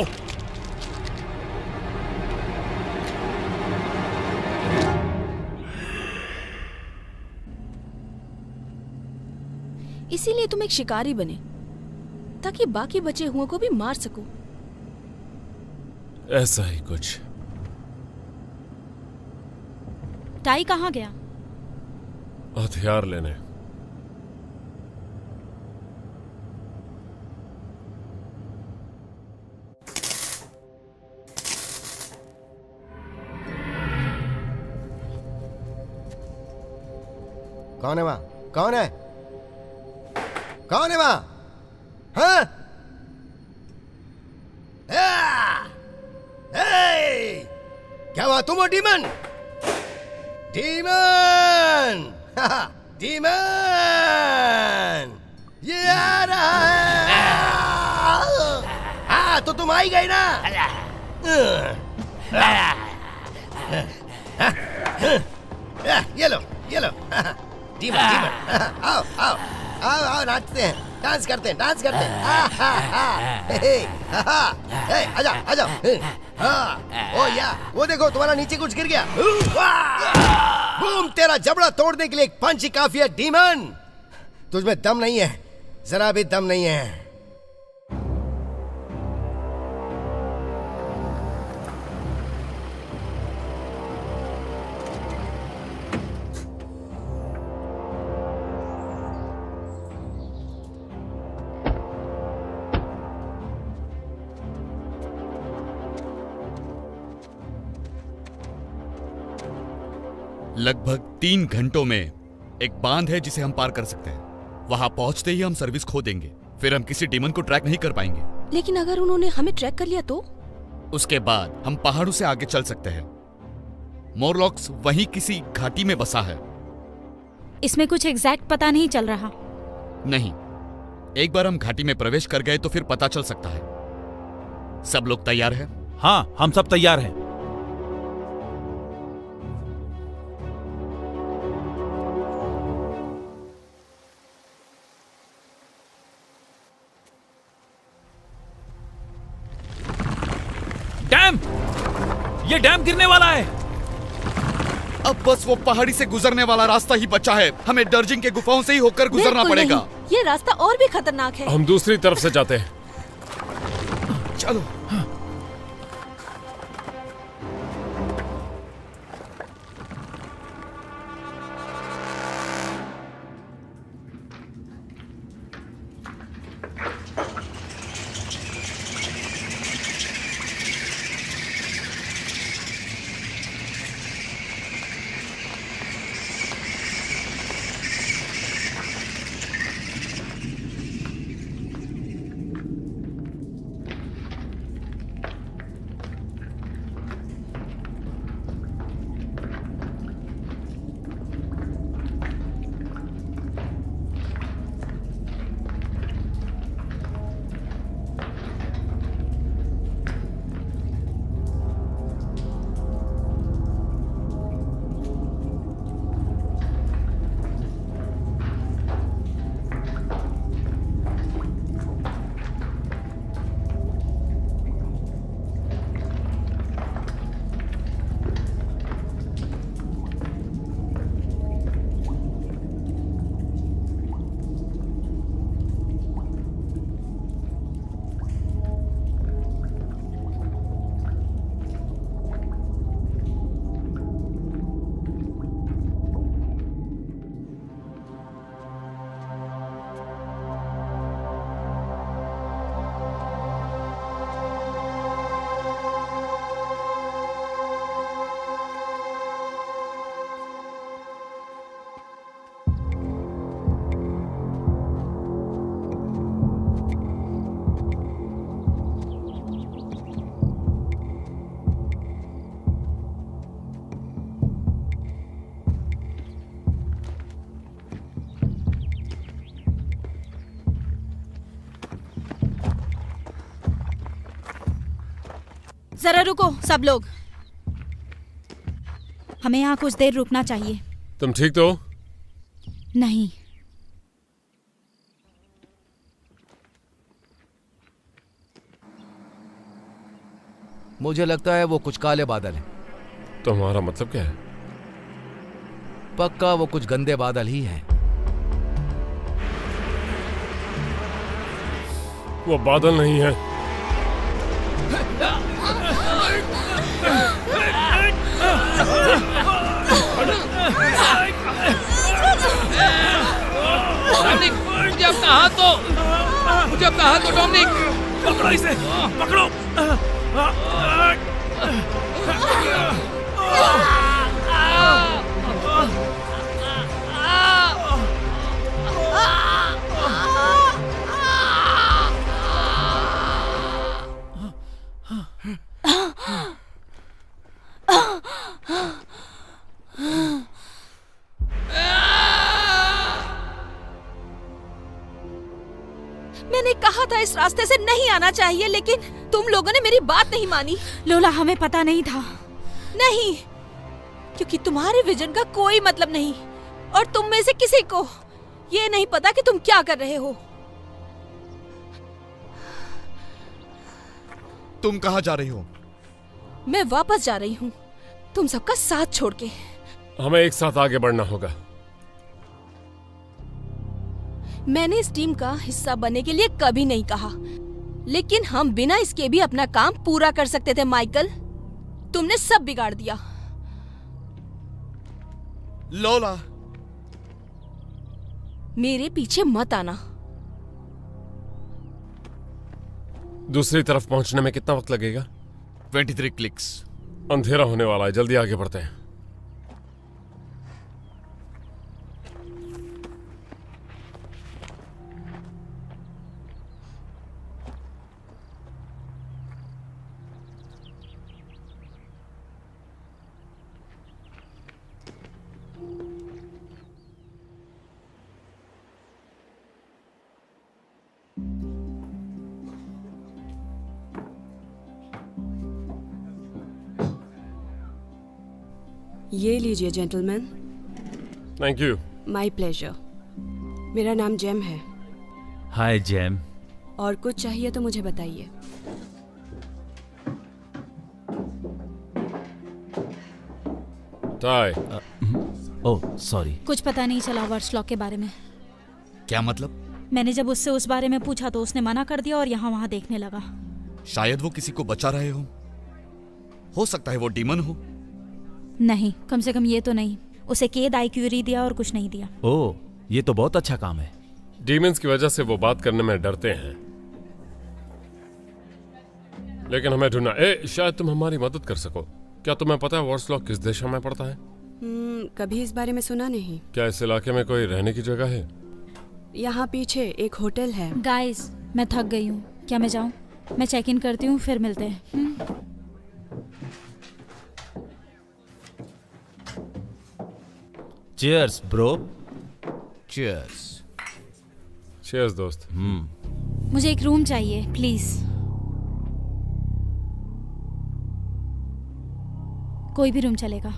इसीलिए तुम एक शिकारी बने, ताकि बाकी बचे हुओं को भी मार सको। ऐसा ही कुछ। टाई कहाँ गया? हथियार लेने। कौन है वहां? कौन है? कौन है वहां? हाँ? क्या हुआ? तुम हो डीमन? डीमन! डीमन! ये आ रहा है। हाँ, तो तुम आई गई ना? ये लो, ये लो। Demon, demon. आओ, आओ, आओ, आओ, नाचते हैं, डांस करते हैं, डांस करते हैं। आजा, आजा। ओ या, वो देखो, तुम्हारा नीचे कुछ गिर गया। बूम, तेरा जबड़ा तोड़ने के लिए एक पंच ही काफी है डीमन। तुझमें दम नहीं है, जरा भी दम नहीं है। लगभग 3 घंटों में एक बांध है जिसे हम पार कर सकते हैं। वहां पहुंचते ही हम सर्विस खो देंगे, फिर हम किसी डीमन को ट्रैक नहीं कर पाएंगे। लेकिन अगर उन्होंने हमें ट्रैक कर लिया तो? उसके बाद हम पहाड़ों से आगे चल सकते हैं। मोरलॉक्स वहीं किसी घाटी में बसा है। इसमें कुछ एग्जैक्ट पता नहीं चल रहा। नहीं, एक बार हम घाटी में प्रवेश कर गए तो फिर पता चल सकता है। सब लोग तैयार हैं? हाँ, हम सब तैयार हैं। डैम! ये डैम गिरने वाला है। अब बस वो पहाड़ी से गुजरने वाला रास्ता ही बचा है। हमें डर्जिंग के गुफाओं से ही होकर गुजरना बिल्कुल पड़ेगा। नहीं। ये रास्ता और भी खतरनाक है। हम दूसरी तरफ से जाते हैं। चलो। जरा रुको सब लोग, हमें यहाँ कुछ देर रुकना चाहिए। तुम ठीक तो हो? नहीं, मुझे लगता है वो कुछ काले बादल हैं। तुम्हारा मतलब क्या है? पक्का वो कुछ गंदे बादल ही हैं। वो बादल नहीं है। मुझे अपना हाथ दो, मुझे अपना हाथ दो डोमिनिक। पकड़ो इसे, पकड़ो। मैंने कहा था इस रास्ते से नहीं आना चाहिए, लेकिन तुम लोगों ने मेरी बात नहीं मानी। लोला हमें पता नहीं था। नहीं, क्योंकि तुम्हारे विजन का कोई मतलब नहीं, और तुम में से किसी को ये नहीं पता कि तुम क्या कर रहे हो। तुम कहाँ जा रही हो? मैं वापस जा रही हूँ, तुम सबका साथ छोड़ के। हमें एक साथ आगे बढ़ना होगा। मैंने इस टीम का हिस्सा बनने के लिए कभी नहीं कहा, लेकिन हम बिना इसके भी अपना काम पूरा कर सकते थे। माइकल, तुमने सब बिगाड़ दिया। लोला, मेरे पीछे मत आना। दूसरी तरफ पहुंचने में कितना वक्त लगेगा? 23 क्लिक्स। अंधेरा होने वाला है, जल्दी आगे बढ़ते हैं। ये लीजिए gentleman. Thank you. My pleasure. मेरा नाम जेम है। हाय जैम। और कुछ चाहिए तो मुझे बताइए। टाई। Oh sorry. कुछ पता नहीं चला वर्सलॉक के बारे में। क्या मतलब? मैंने जब उससे उस बारे में पूछा तो उसने मना कर दिया और यहाँ वहाँ देखने लगा। शायद वो किसी को बचा रहे हो सकता है वो डीमन हो। नहीं, कम से कम ये तो नहीं। उसे कैद आईक्यूरी दिया और कुछ नहीं दिया। ओह, ये तो बहुत अच्छा काम है। डीमंस की वजह से वो बात करने में डरते हैं, लेकिन हमें ढूंढना। शायद तुम हमारी मदद कर सको। क्या तुम्हें पता है वर्सलॉक किस दिशा में पड़ता है? कभी इस बारे में सुना नहीं। क्या इस इलाके में कोई रहने की जगह है? यहाँ पीछे एक होटल है। गाइस, मैं थक गई हूँ। क्या मैं जाऊँ? मैं चेक इन करती हूँ, फिर मिलते हैं। Cheers bro. चीयर्स। चीयर्स दोस्त। मुझे एक रूम चाहिए प्लीज। कोई भी रूम चलेगा।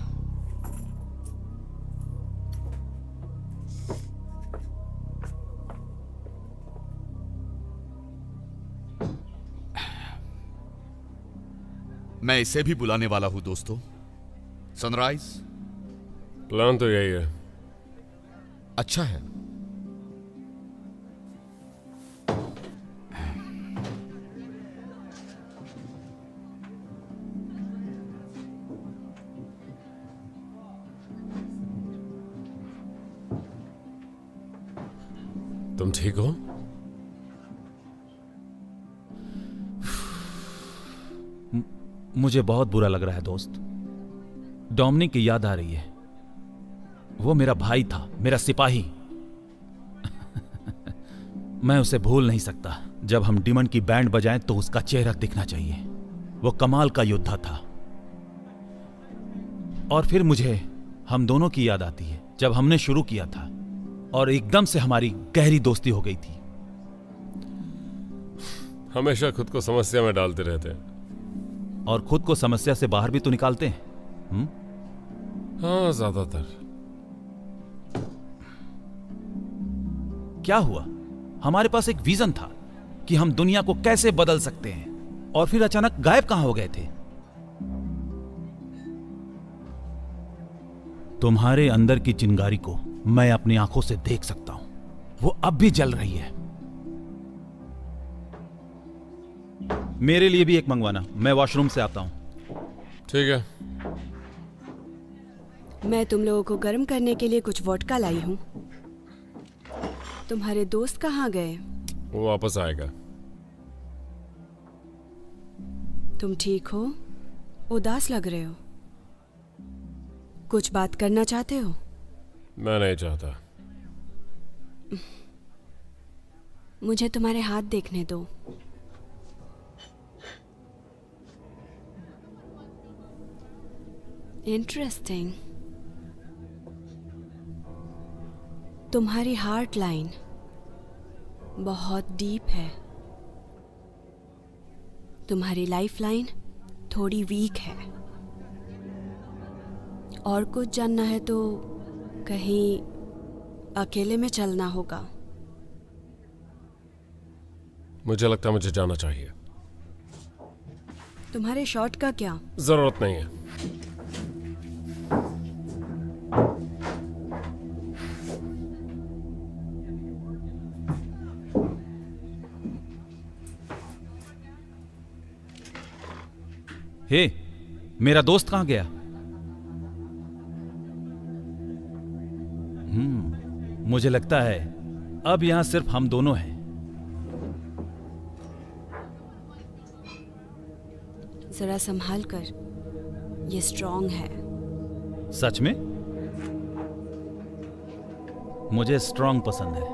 मैं इसे भी बुलाने वाला हूं दोस्तों। सनराइज। प्लान तो यही है। अच्छा है। तुम ठीक हो? मुझे बहुत बुरा लग रहा है दोस्त। डोमिनिक की याद आ रही है। वो मेरा भाई था, मेरा सिपाही। मैं उसे भूल नहीं सकता। जब हम डीमन की बैंड बजाएं तो उसका चेहरा दिखना चाहिए। वो कमाल का योद्धा था। और फिर मुझे हम दोनों की याद आती है जब हमने शुरू किया था और एकदम से हमारी गहरी दोस्ती हो गई थी। हमेशा खुद को समस्या में डालते रहते हैं। और खुद को समस्या से बाहर भी तो निकालते हैं। हाँ, ज्यादातर। क्या हुआ? हमारे पास एक विजन था कि हम दुनिया को कैसे बदल सकते हैं, और फिर अचानक गायब कहां हो गए थे? तुम्हारे अंदर की चिंगारी को मैं अपनी आंखों से देख सकता हूं। वो अब भी जल रही है। मेरे लिए भी एक मंगवाना। मैं वॉशरूम से आता हूं। ठीक है। मैं तुम लोगों को गर्म करने के लिए कुछ वोडका लाई हूँ। तुम्हारे दोस्त कहाँ गए? वो वापस आएगा। तुम ठीक हो? उदास लग रहे हो। कुछ बात करना चाहते हो? मैं नहीं चाहता। मुझे तुम्हारे हाथ देखने दो। इंटरेस्टिंग। तुम्हारी हार्ट लाइन बहुत डीप है। तुम्हारी लाइफ लाइन थोड़ी वीक है। और कुछ जानना है तो कहीं अकेले में चलना होगा। मुझे लगता है मुझे जाना चाहिए। तुम्हारे शॉट का क्या? जरूरत नहीं है। हे, मेरा दोस्त कहां गया? मुझे लगता है अब यहां सिर्फ हम दोनों हैं। जरा संभाल कर, ये स्ट्रांग है। सच में? मुझे स्ट्रांग पसंद है।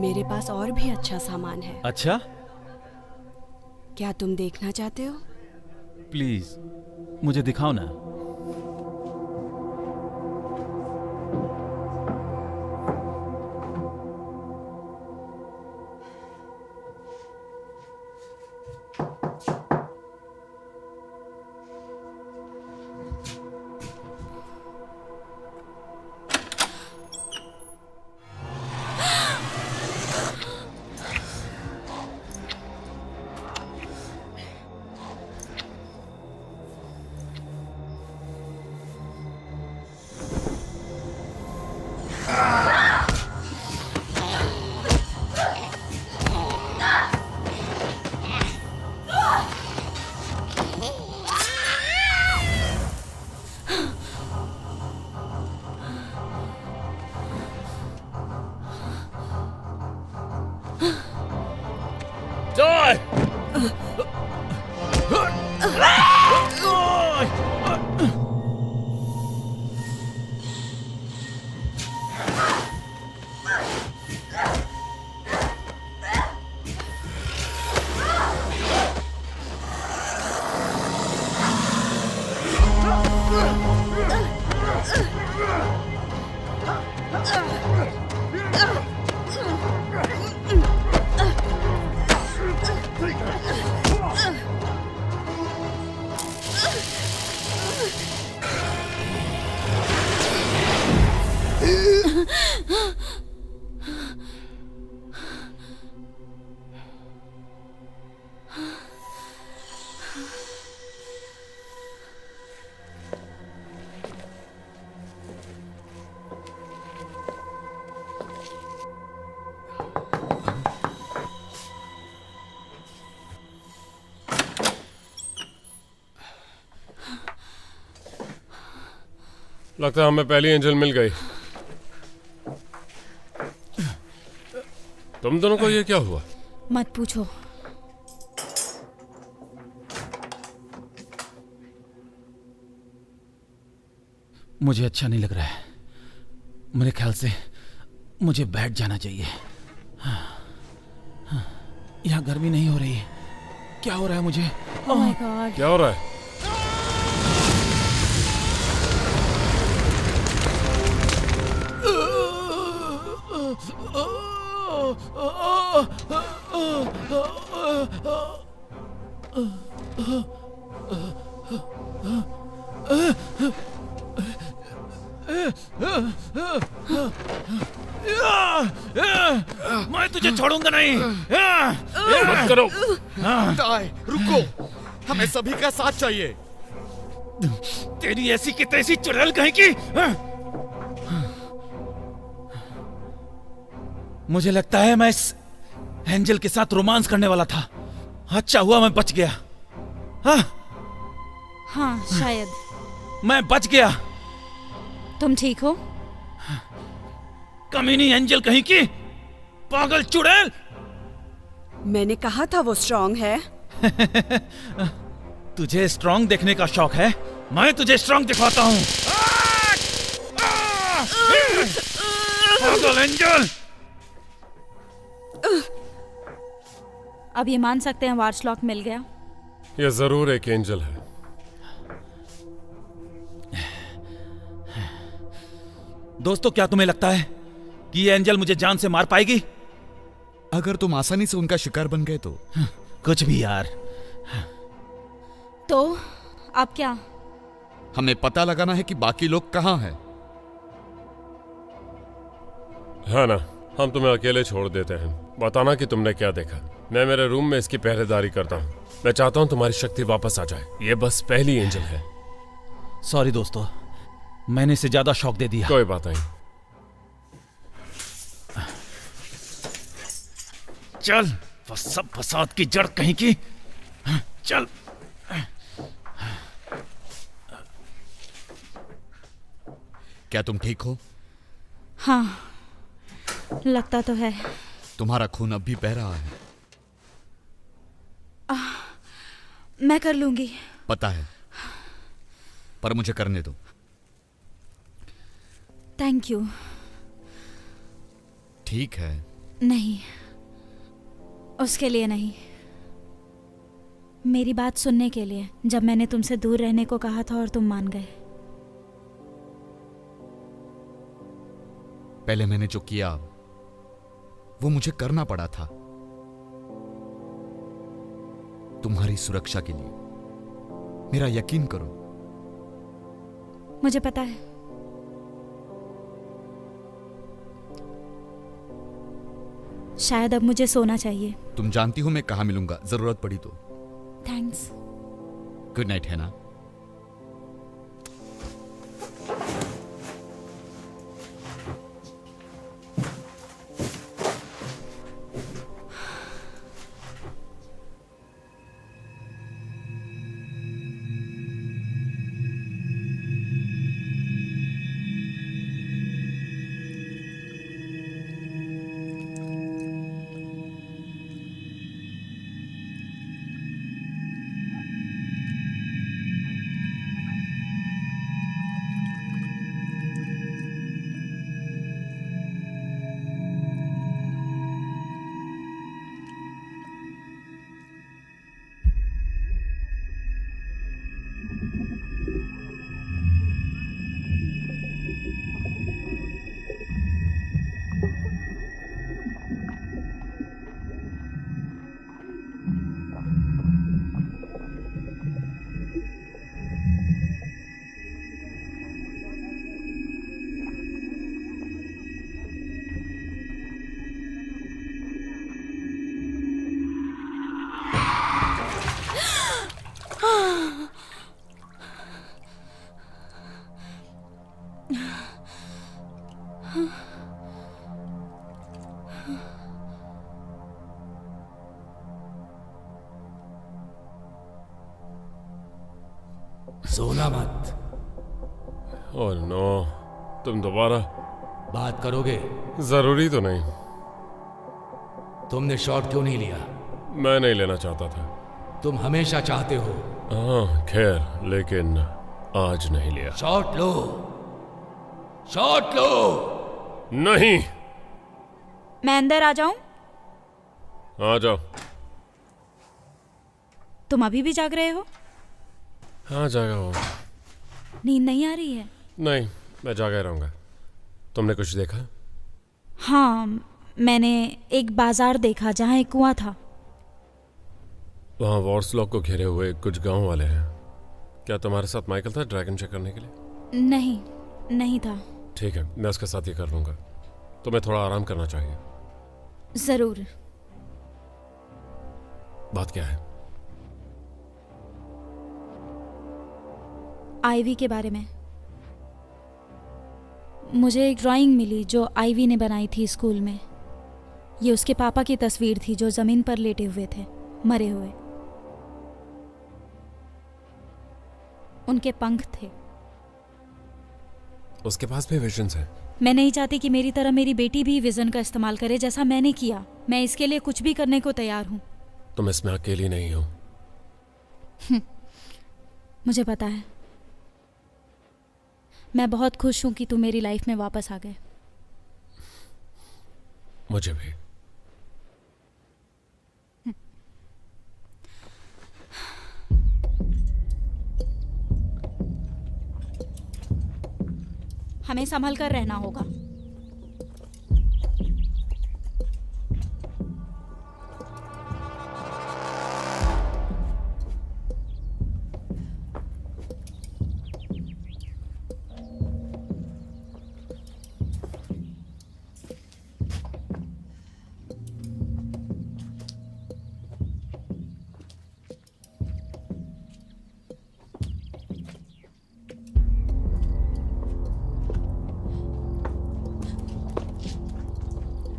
मेरे पास और भी अच्छा सामान है। अच्छा, क्या तुम देखना चाहते हो? प्लीज मुझे दिखाओ ना। लगता है हमें पहली एंजल मिल गई। तुम दोनों को ये क्या हुआ? मत पूछो। मुझे अच्छा नहीं लग रहा है। मेरे ख्याल से मुझे बैठ जाना चाहिए। यहाँ गर्मी नहीं हो रही है। क्या हो रहा है मुझे? ओह माय गॉड। क्या हो रहा है? मैं तुझे छोड़ूंगा नहीं। मत करो। ताई, रुको, हमें सभी का साथ चाहिए। तेरी ऐसी की तैसी चुड़ैल कहीं की। मुझे लगता है मैं इस एंजल के साथ रोमांस करने वाला था। अच्छा हुआ मैं बच गया। हाँ शायद। मैं बच गया। तुम ठीक हो? कमीनी एंजल कहीं की, पागल चुड़ैल। मैंने कहा था वो स्ट्रांग है। तुझे स्ट्रांग देखने का शौक है? मैं तुझे स्ट्रांग दिखाता हूँ। पागल एंजल। अब ये मान सकते हैं वार्सलॉक मिल गया। ये जरूर एक एंजल है। दोस्तों, क्या तुम्हें लगता है कि ये एंजल मुझे जान से मार पाएगी? अगर तुम आसानी से उनका शिकार बन गए तो। कुछ भी यार। तो अब क्या? हमें पता लगाना है कि बाकी लोग कहाँ हैं। है ना, हम तुम्हें अकेले छोड़ देते हैं। बताना कि तुमने क्या देखा। मैं मेरे रूम में इसकी पहरेदारी करता हूँ। मैं चाहता हूँ तुम्हारी शक्ति वापस आ जाए। ये बस पहली एंजल है। सॉरी दोस्तों, मैंने इसे ज्यादा शौक दे दिया। कोई बात नहीं। चल सब फसाद की जड़ कहीं की। चल। क्या तुम ठीक हो? हाँ, लगता तो है। तुम्हारा खून अब भी बह रहा है। मैं कर लूंगी। पता है, पर मुझे करने दो। Thank you. ठीक है। नहीं, उसके लिए नहीं, मेरी बात सुनने के लिए। जब मैंने तुमसे दूर रहने को कहा था और तुम मान गए। पहले मैंने जो किया वो मुझे करना पड़ा था, तुम्हारी सुरक्षा के लिए। मेरा यकीन करो। मुझे पता है। शायद अब मुझे सोना चाहिए। तुम जानती हो मैं कहां मिलूंगा जरूरत पड़ी तो। थैंक्स। गुड नाइट, है ना? सोना मत। ओह नो, तुम दोबारा बात करोगे? जरूरी तो नहीं। तुमने शॉट क्यों नहीं लिया? मैं नहीं लेना चाहता था। तुम हमेशा चाहते हो। हाँ खैर, लेकिन आज नहीं लिया। शॉट लो, शॉट लो। नहीं। मैं अंदर आ जाऊं? आ जाओ। तुम अभी भी जाग रहे हो? हाँ जागा हो। नींद नहीं आ रही है? नहीं, मैं जागा रहूंगा। तुमने कुछ देखा? हाँ, मैंने एक बाजार देखा जहाँ एक कुआं था। वहाँ वॉर्सलॉक को घेरे हुए कुछ गांव वाले हैं। क्या तुम्हारे साथ माइकल था ड्रैगन चेक करने के लिए? नहीं, नहीं था। ठीक है, मैं उसके साथ ही कर लूंगा। तुम्हें थोड़ा आराम करना चाहिए। जरूर। बात क्या है? आईवी के बारे में। मुझे एक ड्राइंग मिली जो आईवी ने बनाई थी स्कूल में। ये उसके पापा की तस्वीर थी जो जमीन पर लेटे हुए थे, मरे हुए। उनके पंख थे। उसके पास भी विजन्स हैं। मैं नहीं चाहती कि मेरी तरह मेरी बेटी भी विजन का इस्तेमाल करे जैसा मैंने किया। मैं इसके लिए कुछ भी करने को तैयार हूं। तुम इसमें अकेली नहीं हो। मुझे पता है। मैं बहुत खुश हूं कि तुम मेरी लाइफ में वापस आ गए। मुझे भी। हमें संभल कर रहना होगा।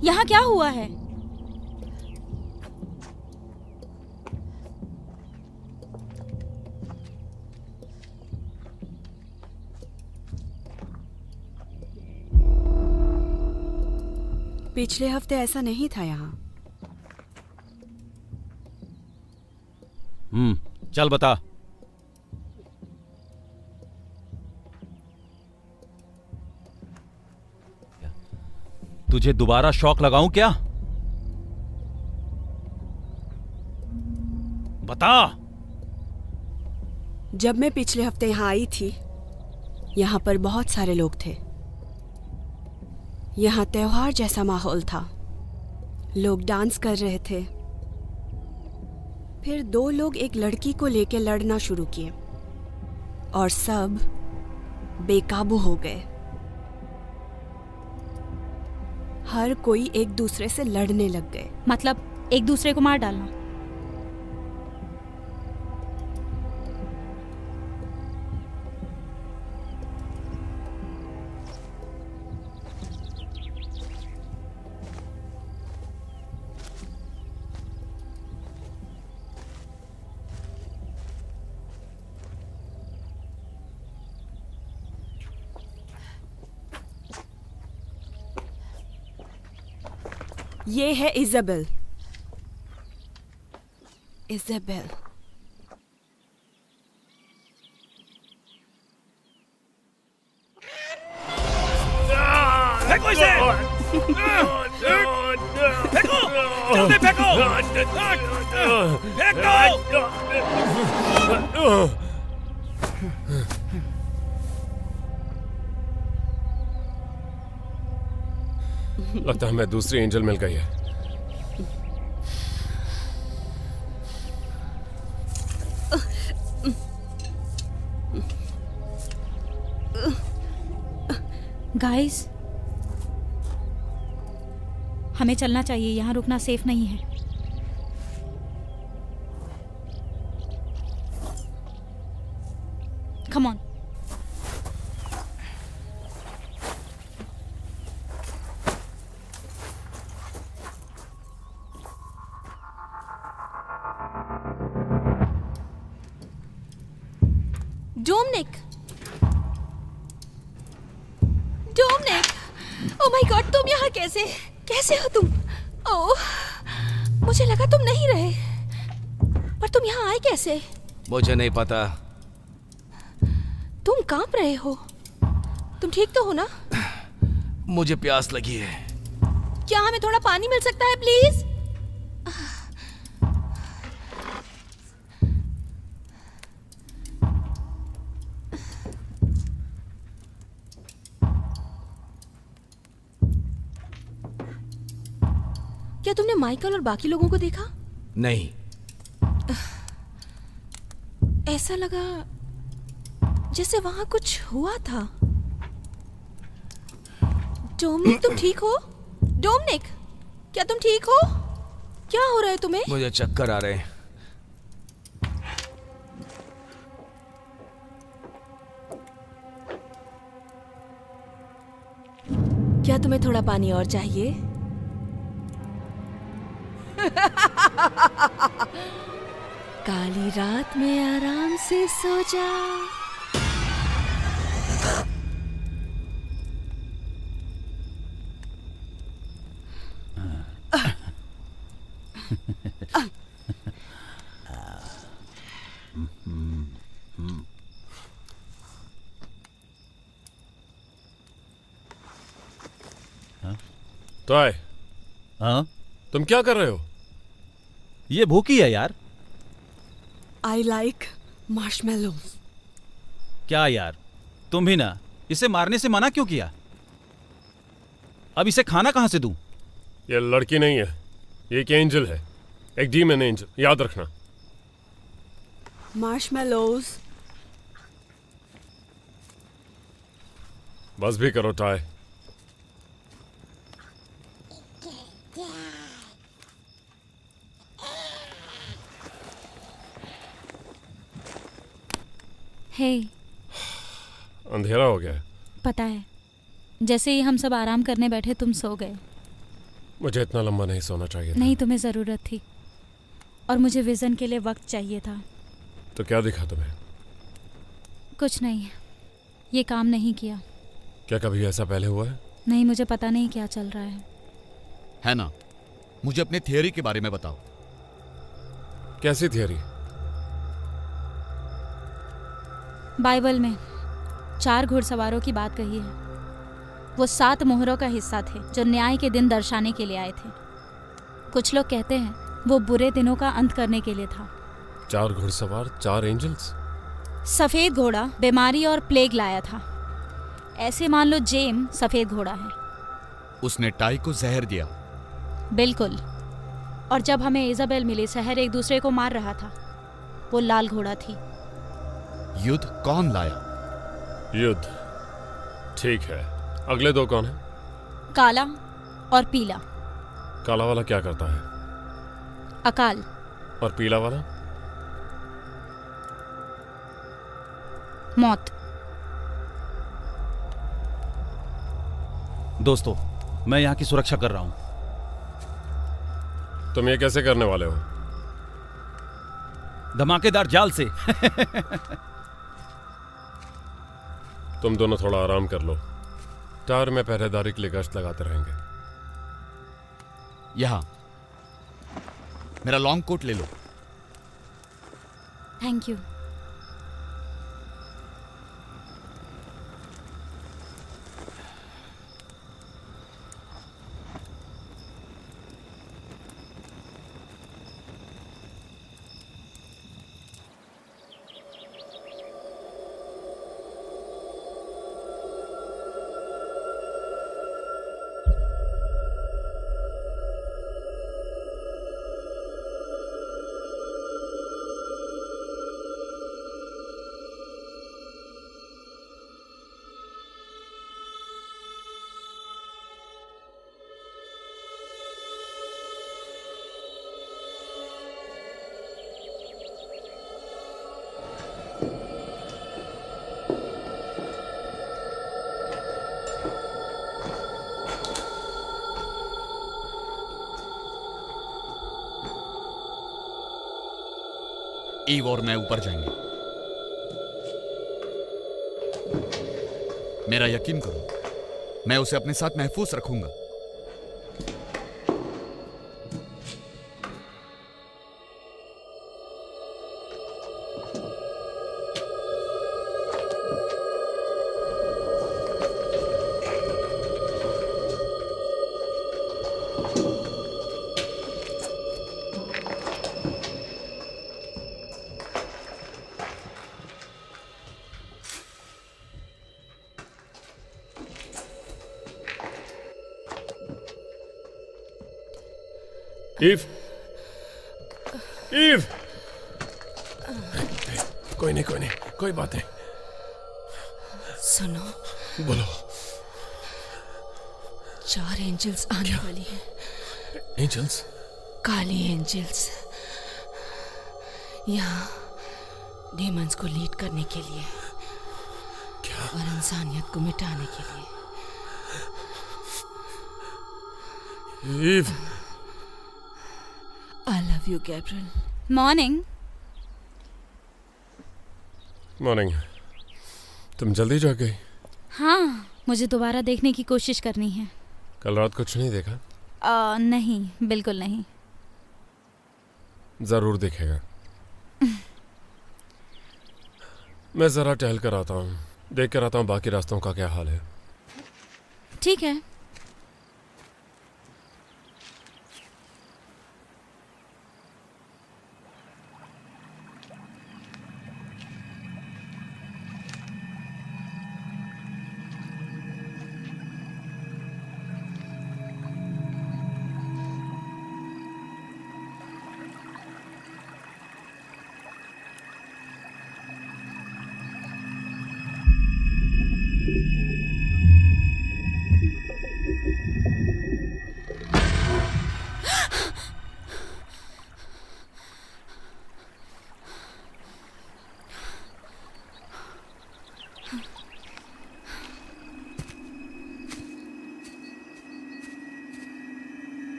यहाँ क्या हुआ है? पिछले हफ्ते ऐसा नहीं था यहाँ। चल बता। तुझे दोबारा शॉक लगाऊं क्या? बता। जब मैं पिछले हफ्ते यहाँ आई थी, यहाँ पर बहुत सारे लोग थे। यहाँ त्योहार जैसा माहौल था। लोग डांस कर रहे थे। फिर 2 लोग एक लड़की को लेकर लड़ना शुरू किए और सब बेकाबू हो गए। हर कोई एक दूसरे से लड़ने लग गए। मतलब एक दूसरे को मार डालना? ये है इज़ाबेल। इज़ाबेल। फेंको इसे! फेंको! जल्दी फेंको! फेंको! लगता है हमें दूसरी एंजल मिल गई है। गाइस, हमें चलना चाहिए। यहाँ रुकना सेफ नहीं है। Come on. Dominic, oh my God, तुम यहाँ कैसे हो तुम? ओह, मुझे लगा तुम नहीं रहे, पर तुम यहाँ आए कैसे? मुझे नहीं पता। तुम कांप रहे हो। तुम ठीक तो हो ना? मुझे प्यास लगी है। क्या हमें थोड़ा पानी मिल सकता है प्लीज? क्या तुमने माइकल और बाकी लोगों को देखा? नहीं। ऐसा लगा जैसे वहां कुछ हुआ था। डोमिनिक, तुम ठीक हो? डोमिनिक, क्या तुम ठीक हो? क्या हो रहा है तुम्हें? मुझे चक्कर आ रहे हैं। क्या तुम्हें थोड़ा पानी और चाहिए? काली रात में आराम से सो जा। तो आए। हाँ, तुम क्या कर रहे हो? ये भूखी है यार। I like marshmallows. क्या यार, तुम भी ना। इसे मारने से मना क्यों किया? अब इसे खाना कहां से दूं? ये लड़की नहीं है, ये एक एंजल है, एक डीमन एंजल, याद रखना। Marshmallows. बस भी करो टाय। हे, अंधेरा हो गया है। पता है, जैसे ही हम सब आराम करने बैठे तुम सो गए। मुझे इतना लंबा नहीं सोना चाहिए था। नहीं, तुम्हें ज़रूरत थी और मुझे विज़न के लिए वक्त चाहिए था। तो क्या दिखा तुम्हें? कुछ नहीं, ये काम नहीं किया। क्या कभी ऐसा पहले हुआ है? नहीं, मुझे पता नहीं क्या चल रहा है। है ना? मुझे अपने थियरी के बारे में बताओ। कैसी थियरी? बाइबल में 4 घुड़सवारों की बात कही है। वो 7 मोहरों का हिस्सा थे जो न्याय के दिन दर्शाने के लिए आए थे। कुछ लोग कहते हैं वो बुरे दिनों का अंत करने के लिए था। 4 घुड़सवार, 4 एंजल्स। सफेद घोड़ा बीमारी और प्लेग लाया था। ऐसे मान लो जेम सफेद घोड़ा है। उसने टाई को जहर दिया। बिल्कुल। और जब हमें इजाबेल मिली, शहर एक दूसरे को मार रहा था। वो लाल घोड़ा थी। युद्ध कौन लाया? युद्ध, ठीक है। अगले 2 कौन है? काला और पीला। काला वाला क्या करता है? अकाल। और पीला वाला? मौत। दोस्तों, मैं यहाँ की सुरक्षा कर रहा हूँ। तुम ये कैसे करने वाले हो? धमाकेदार जाल से। तुम दोनों थोड़ा आराम कर लो। टावर में पहरेदारी के लिए गश्त लगाते रहेंगे। यहां मेरा लॉन्ग कोट ले लो। Thank you. ईव और मैं ऊपर जाएंगे। मेरा यकीन करो, मैं उसे अपने साथ महफूज रखूंगा। ईव, ईव, कोई नहीं, कोई नहीं, कोई बात नहीं। सुनो, बोलो। 4 एंजल्स आने वाली हैं। एंजल्स? काली एंजल्स, यहाँ डीमंस को लीड करने के लिए। क्या? और इंसानियत को मिटाने के लिए। Eve, I love you, Gabriel. Morning. Morning. तुम जल्दी जाग गई? हाँ, मुझे दोबारा देखने की कोशिश करनी है। कल रात कुछ नहीं देखा? नहीं, बिल्कुल नहीं। जरूर देखेगा। मैं जरा टहल कर आता हूँ, देख कर आता हूँ बाकी रास्तों का क्या हाल है। ठीक है।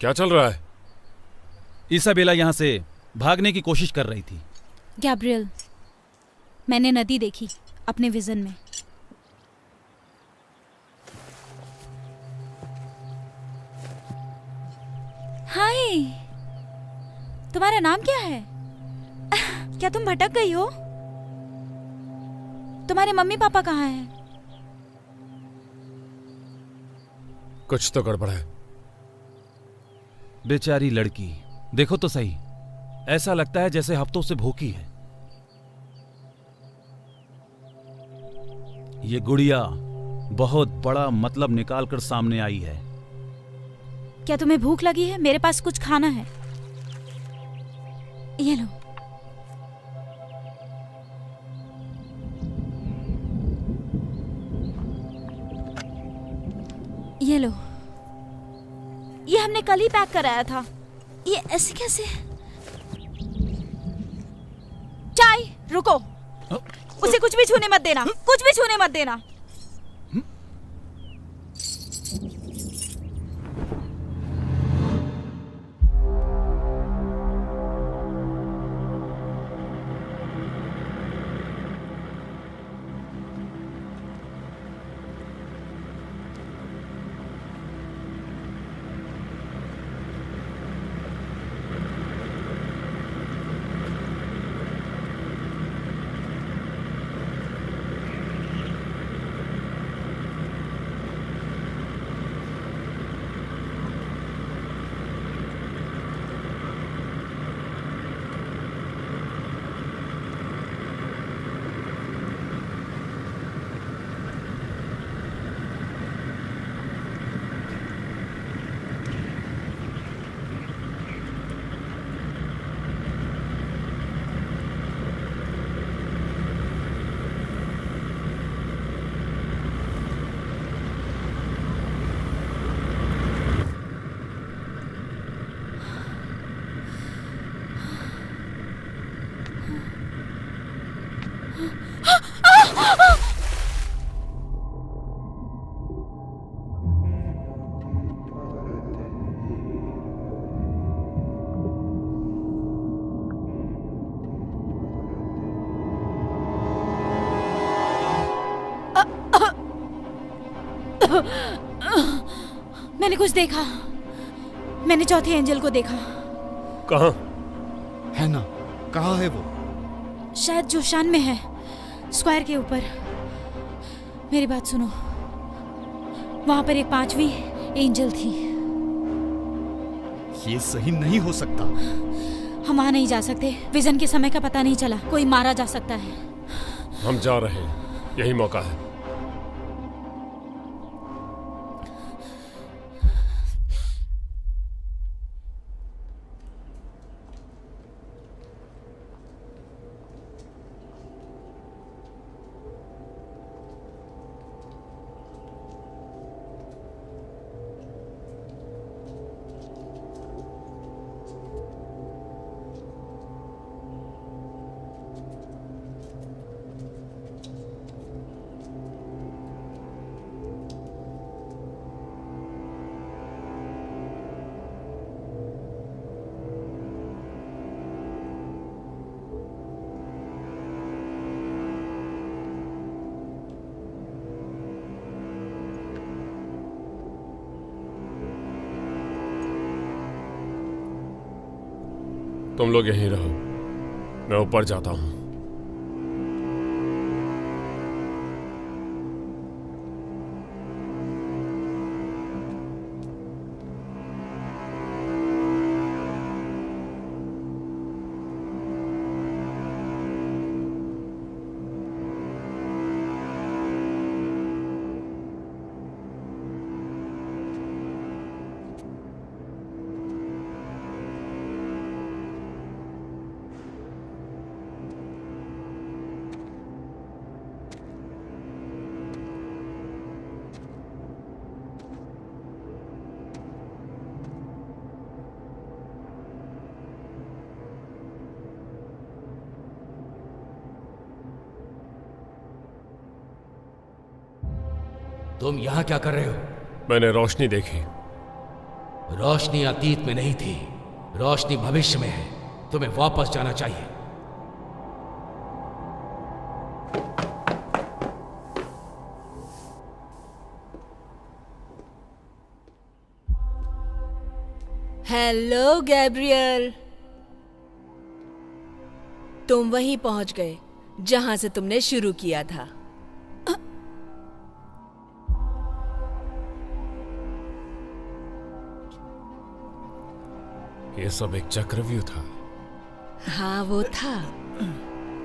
क्या चल रहा है? इसाबेला यहां से भागने की कोशिश कर रही थी। गैब्रियल, मैंने नदी देखी अपने विजन में। हाय, तुम्हारा नाम क्या है? क्या तुम भटक गई हो? तुम्हारे मम्मी पापा कहाँ हैं? कुछ तो गड़बड़ है। बेचारी लड़की, देखो तो सही, ऐसा लगता है जैसे हफ्तों से भूखी है। ये गुड़िया बहुत बड़ा मतलब निकाल कर सामने आई है। क्या तुम्हें भूख लगी है? मेरे पास कुछ खाना है, ये लो। ये लो, ये हमने कल ही पैक कराया था। ये ऐसे कैसे? चाय, रुको, उसे कुछ भी छूने मत देना, कुछ भी छूने मत देना। मैंने कुछ देखा, मैंने चौथे एंजल को देखा। कहाँ? है ना, कहाँ है वो? शायद जोशान में है, स्क्वायर के ऊपर। मेरी बात सुनो, वहां पर एक 5वीं एंजल थी। ये सही नहीं हो सकता। हम वहां नहीं जा सकते, विजन के समय का पता नहीं चला, कोई मारा जा सकता है। हम जा रहे हैं, यही मौका है। तुम लोग यहीं रहो, मैं ऊपर जाता हूं। तुम यहां क्या कर रहे हो? मैंने रोशनी देखी। रोशनी अतीत में नहीं थी, रोशनी भविष्य में है। तुम्हें वापस जाना चाहिए। हेलो गैब्रियल, तुम वहीं पहुंच गए जहां से तुमने शुरू किया था। ये सब एक चक्रव्यूह था। हाँ वो था।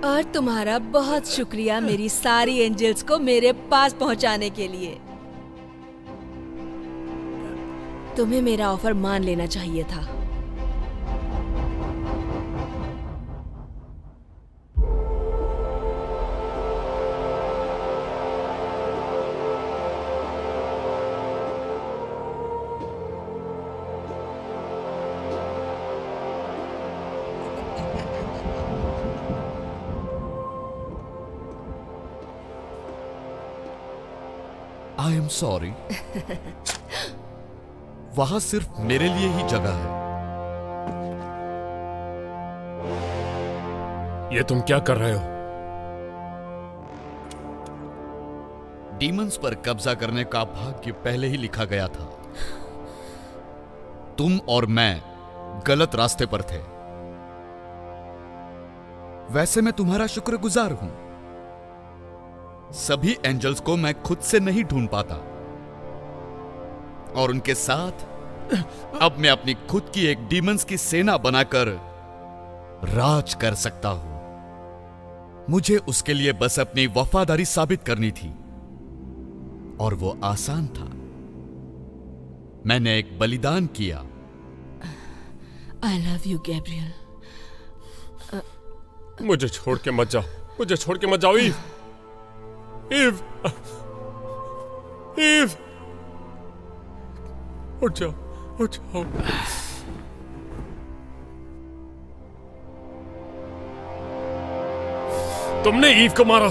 और तुम्हारा बहुत शुक्रिया मेरी सारी एंजल्स को मेरे पास पहुंचाने के लिए। तुम्हें मेरा ऑफर मान लेना चाहिए था। I am sorry. वहां सिर्फ मेरे लिए ही जगह है। ये तुम क्या कर रहे हो? डीमंस पर कब्जा करने का भाग्य पहले ही लिखा गया था। तुम और मैं गलत रास्ते पर थे। वैसे मैं तुम्हारा शुक्रगुजार हूं। सभी एंजल्स को मैं खुद से नहीं ढूंढ पाता, और उनके साथ अब मैं अपनी खुद की एक डीमंस की सेना बनाकर राज कर सकता हूं। मुझे उसके लिए बस अपनी वफादारी साबित करनी थी, और वो आसान था। मैंने एक बलिदान किया। I love you Gabriel. मुझे छोड़ के मत जाओ, मुझे छोड़ के मत जाओ ईव। ईव, ईव, उठ जाओ, उठ जाओ। तुमने ईव को मारा।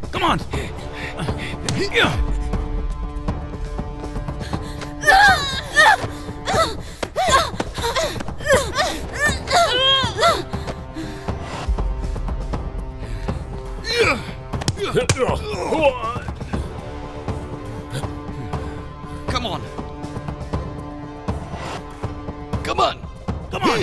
Come on! Come on! Come on! Come on!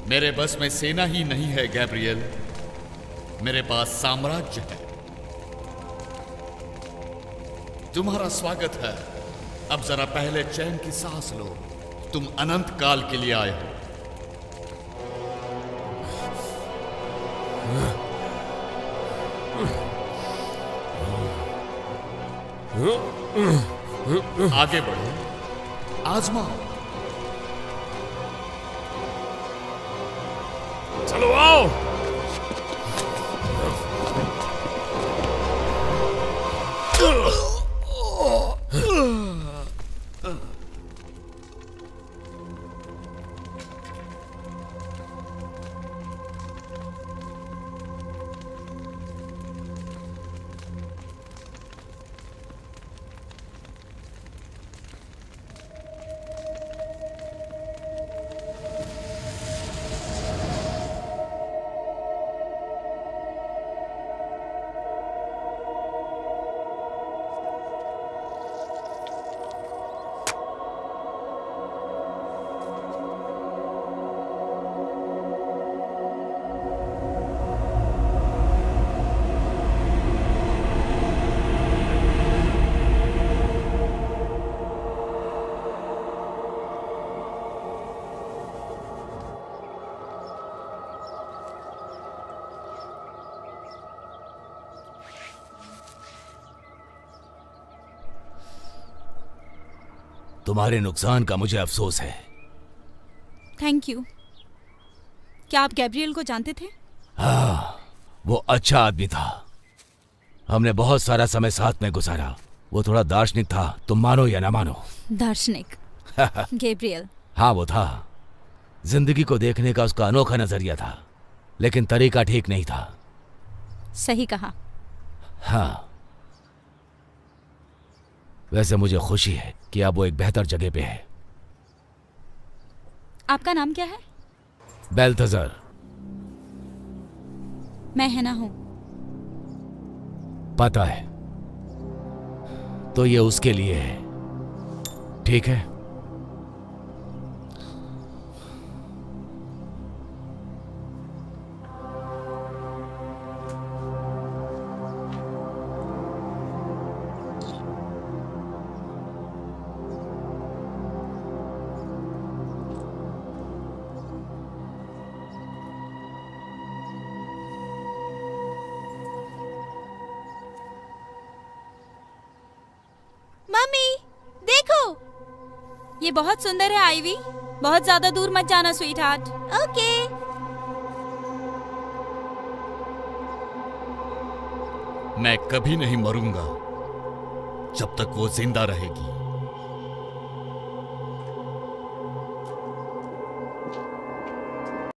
मेरे बस में सेना ही नहीं है गैब्रियल, मेरे पास साम्राज्य है। तुम्हारा स्वागत है। अब जरा पहले चैन की सांस लो। तुम अनंत काल के लिए आए हो। आगे बढ़ो, आजमाओ। चलो आओ। तुम्हारे नुकसान का मुझे अफसोस है। Thank you. क्या आप गैब्रियल को जानते थे? हाँ, वो अच्छा आदमी था। हमने बहुत सारा समय साथ में गुजारा। वो थोड़ा दार्शनिक था, तुम मानो या ना मानो। दार्शनिक? गैब्रियल? हाँ, वो था। जिंदगी को देखने का उसका अनोखा नजरिया था, लेकिन तरीका ठीक नहीं था। सही कहा। हाँ, वैसे मुझे खुशी है कि अब वो एक बेहतर जगह पे है। आपका नाम क्या है? बेल्थजर। मैं हैना हूं। पता है, तो ये उसके लिए है, ठीक है? मम्मी देखो, ये बहुत सुंदर है आईवी। बहुत ज्यादा दूर मत जाना स्वीट हार्ट। ओके। मैं कभी नहीं मरूंगा जब तक वो जिंदा रहेगी।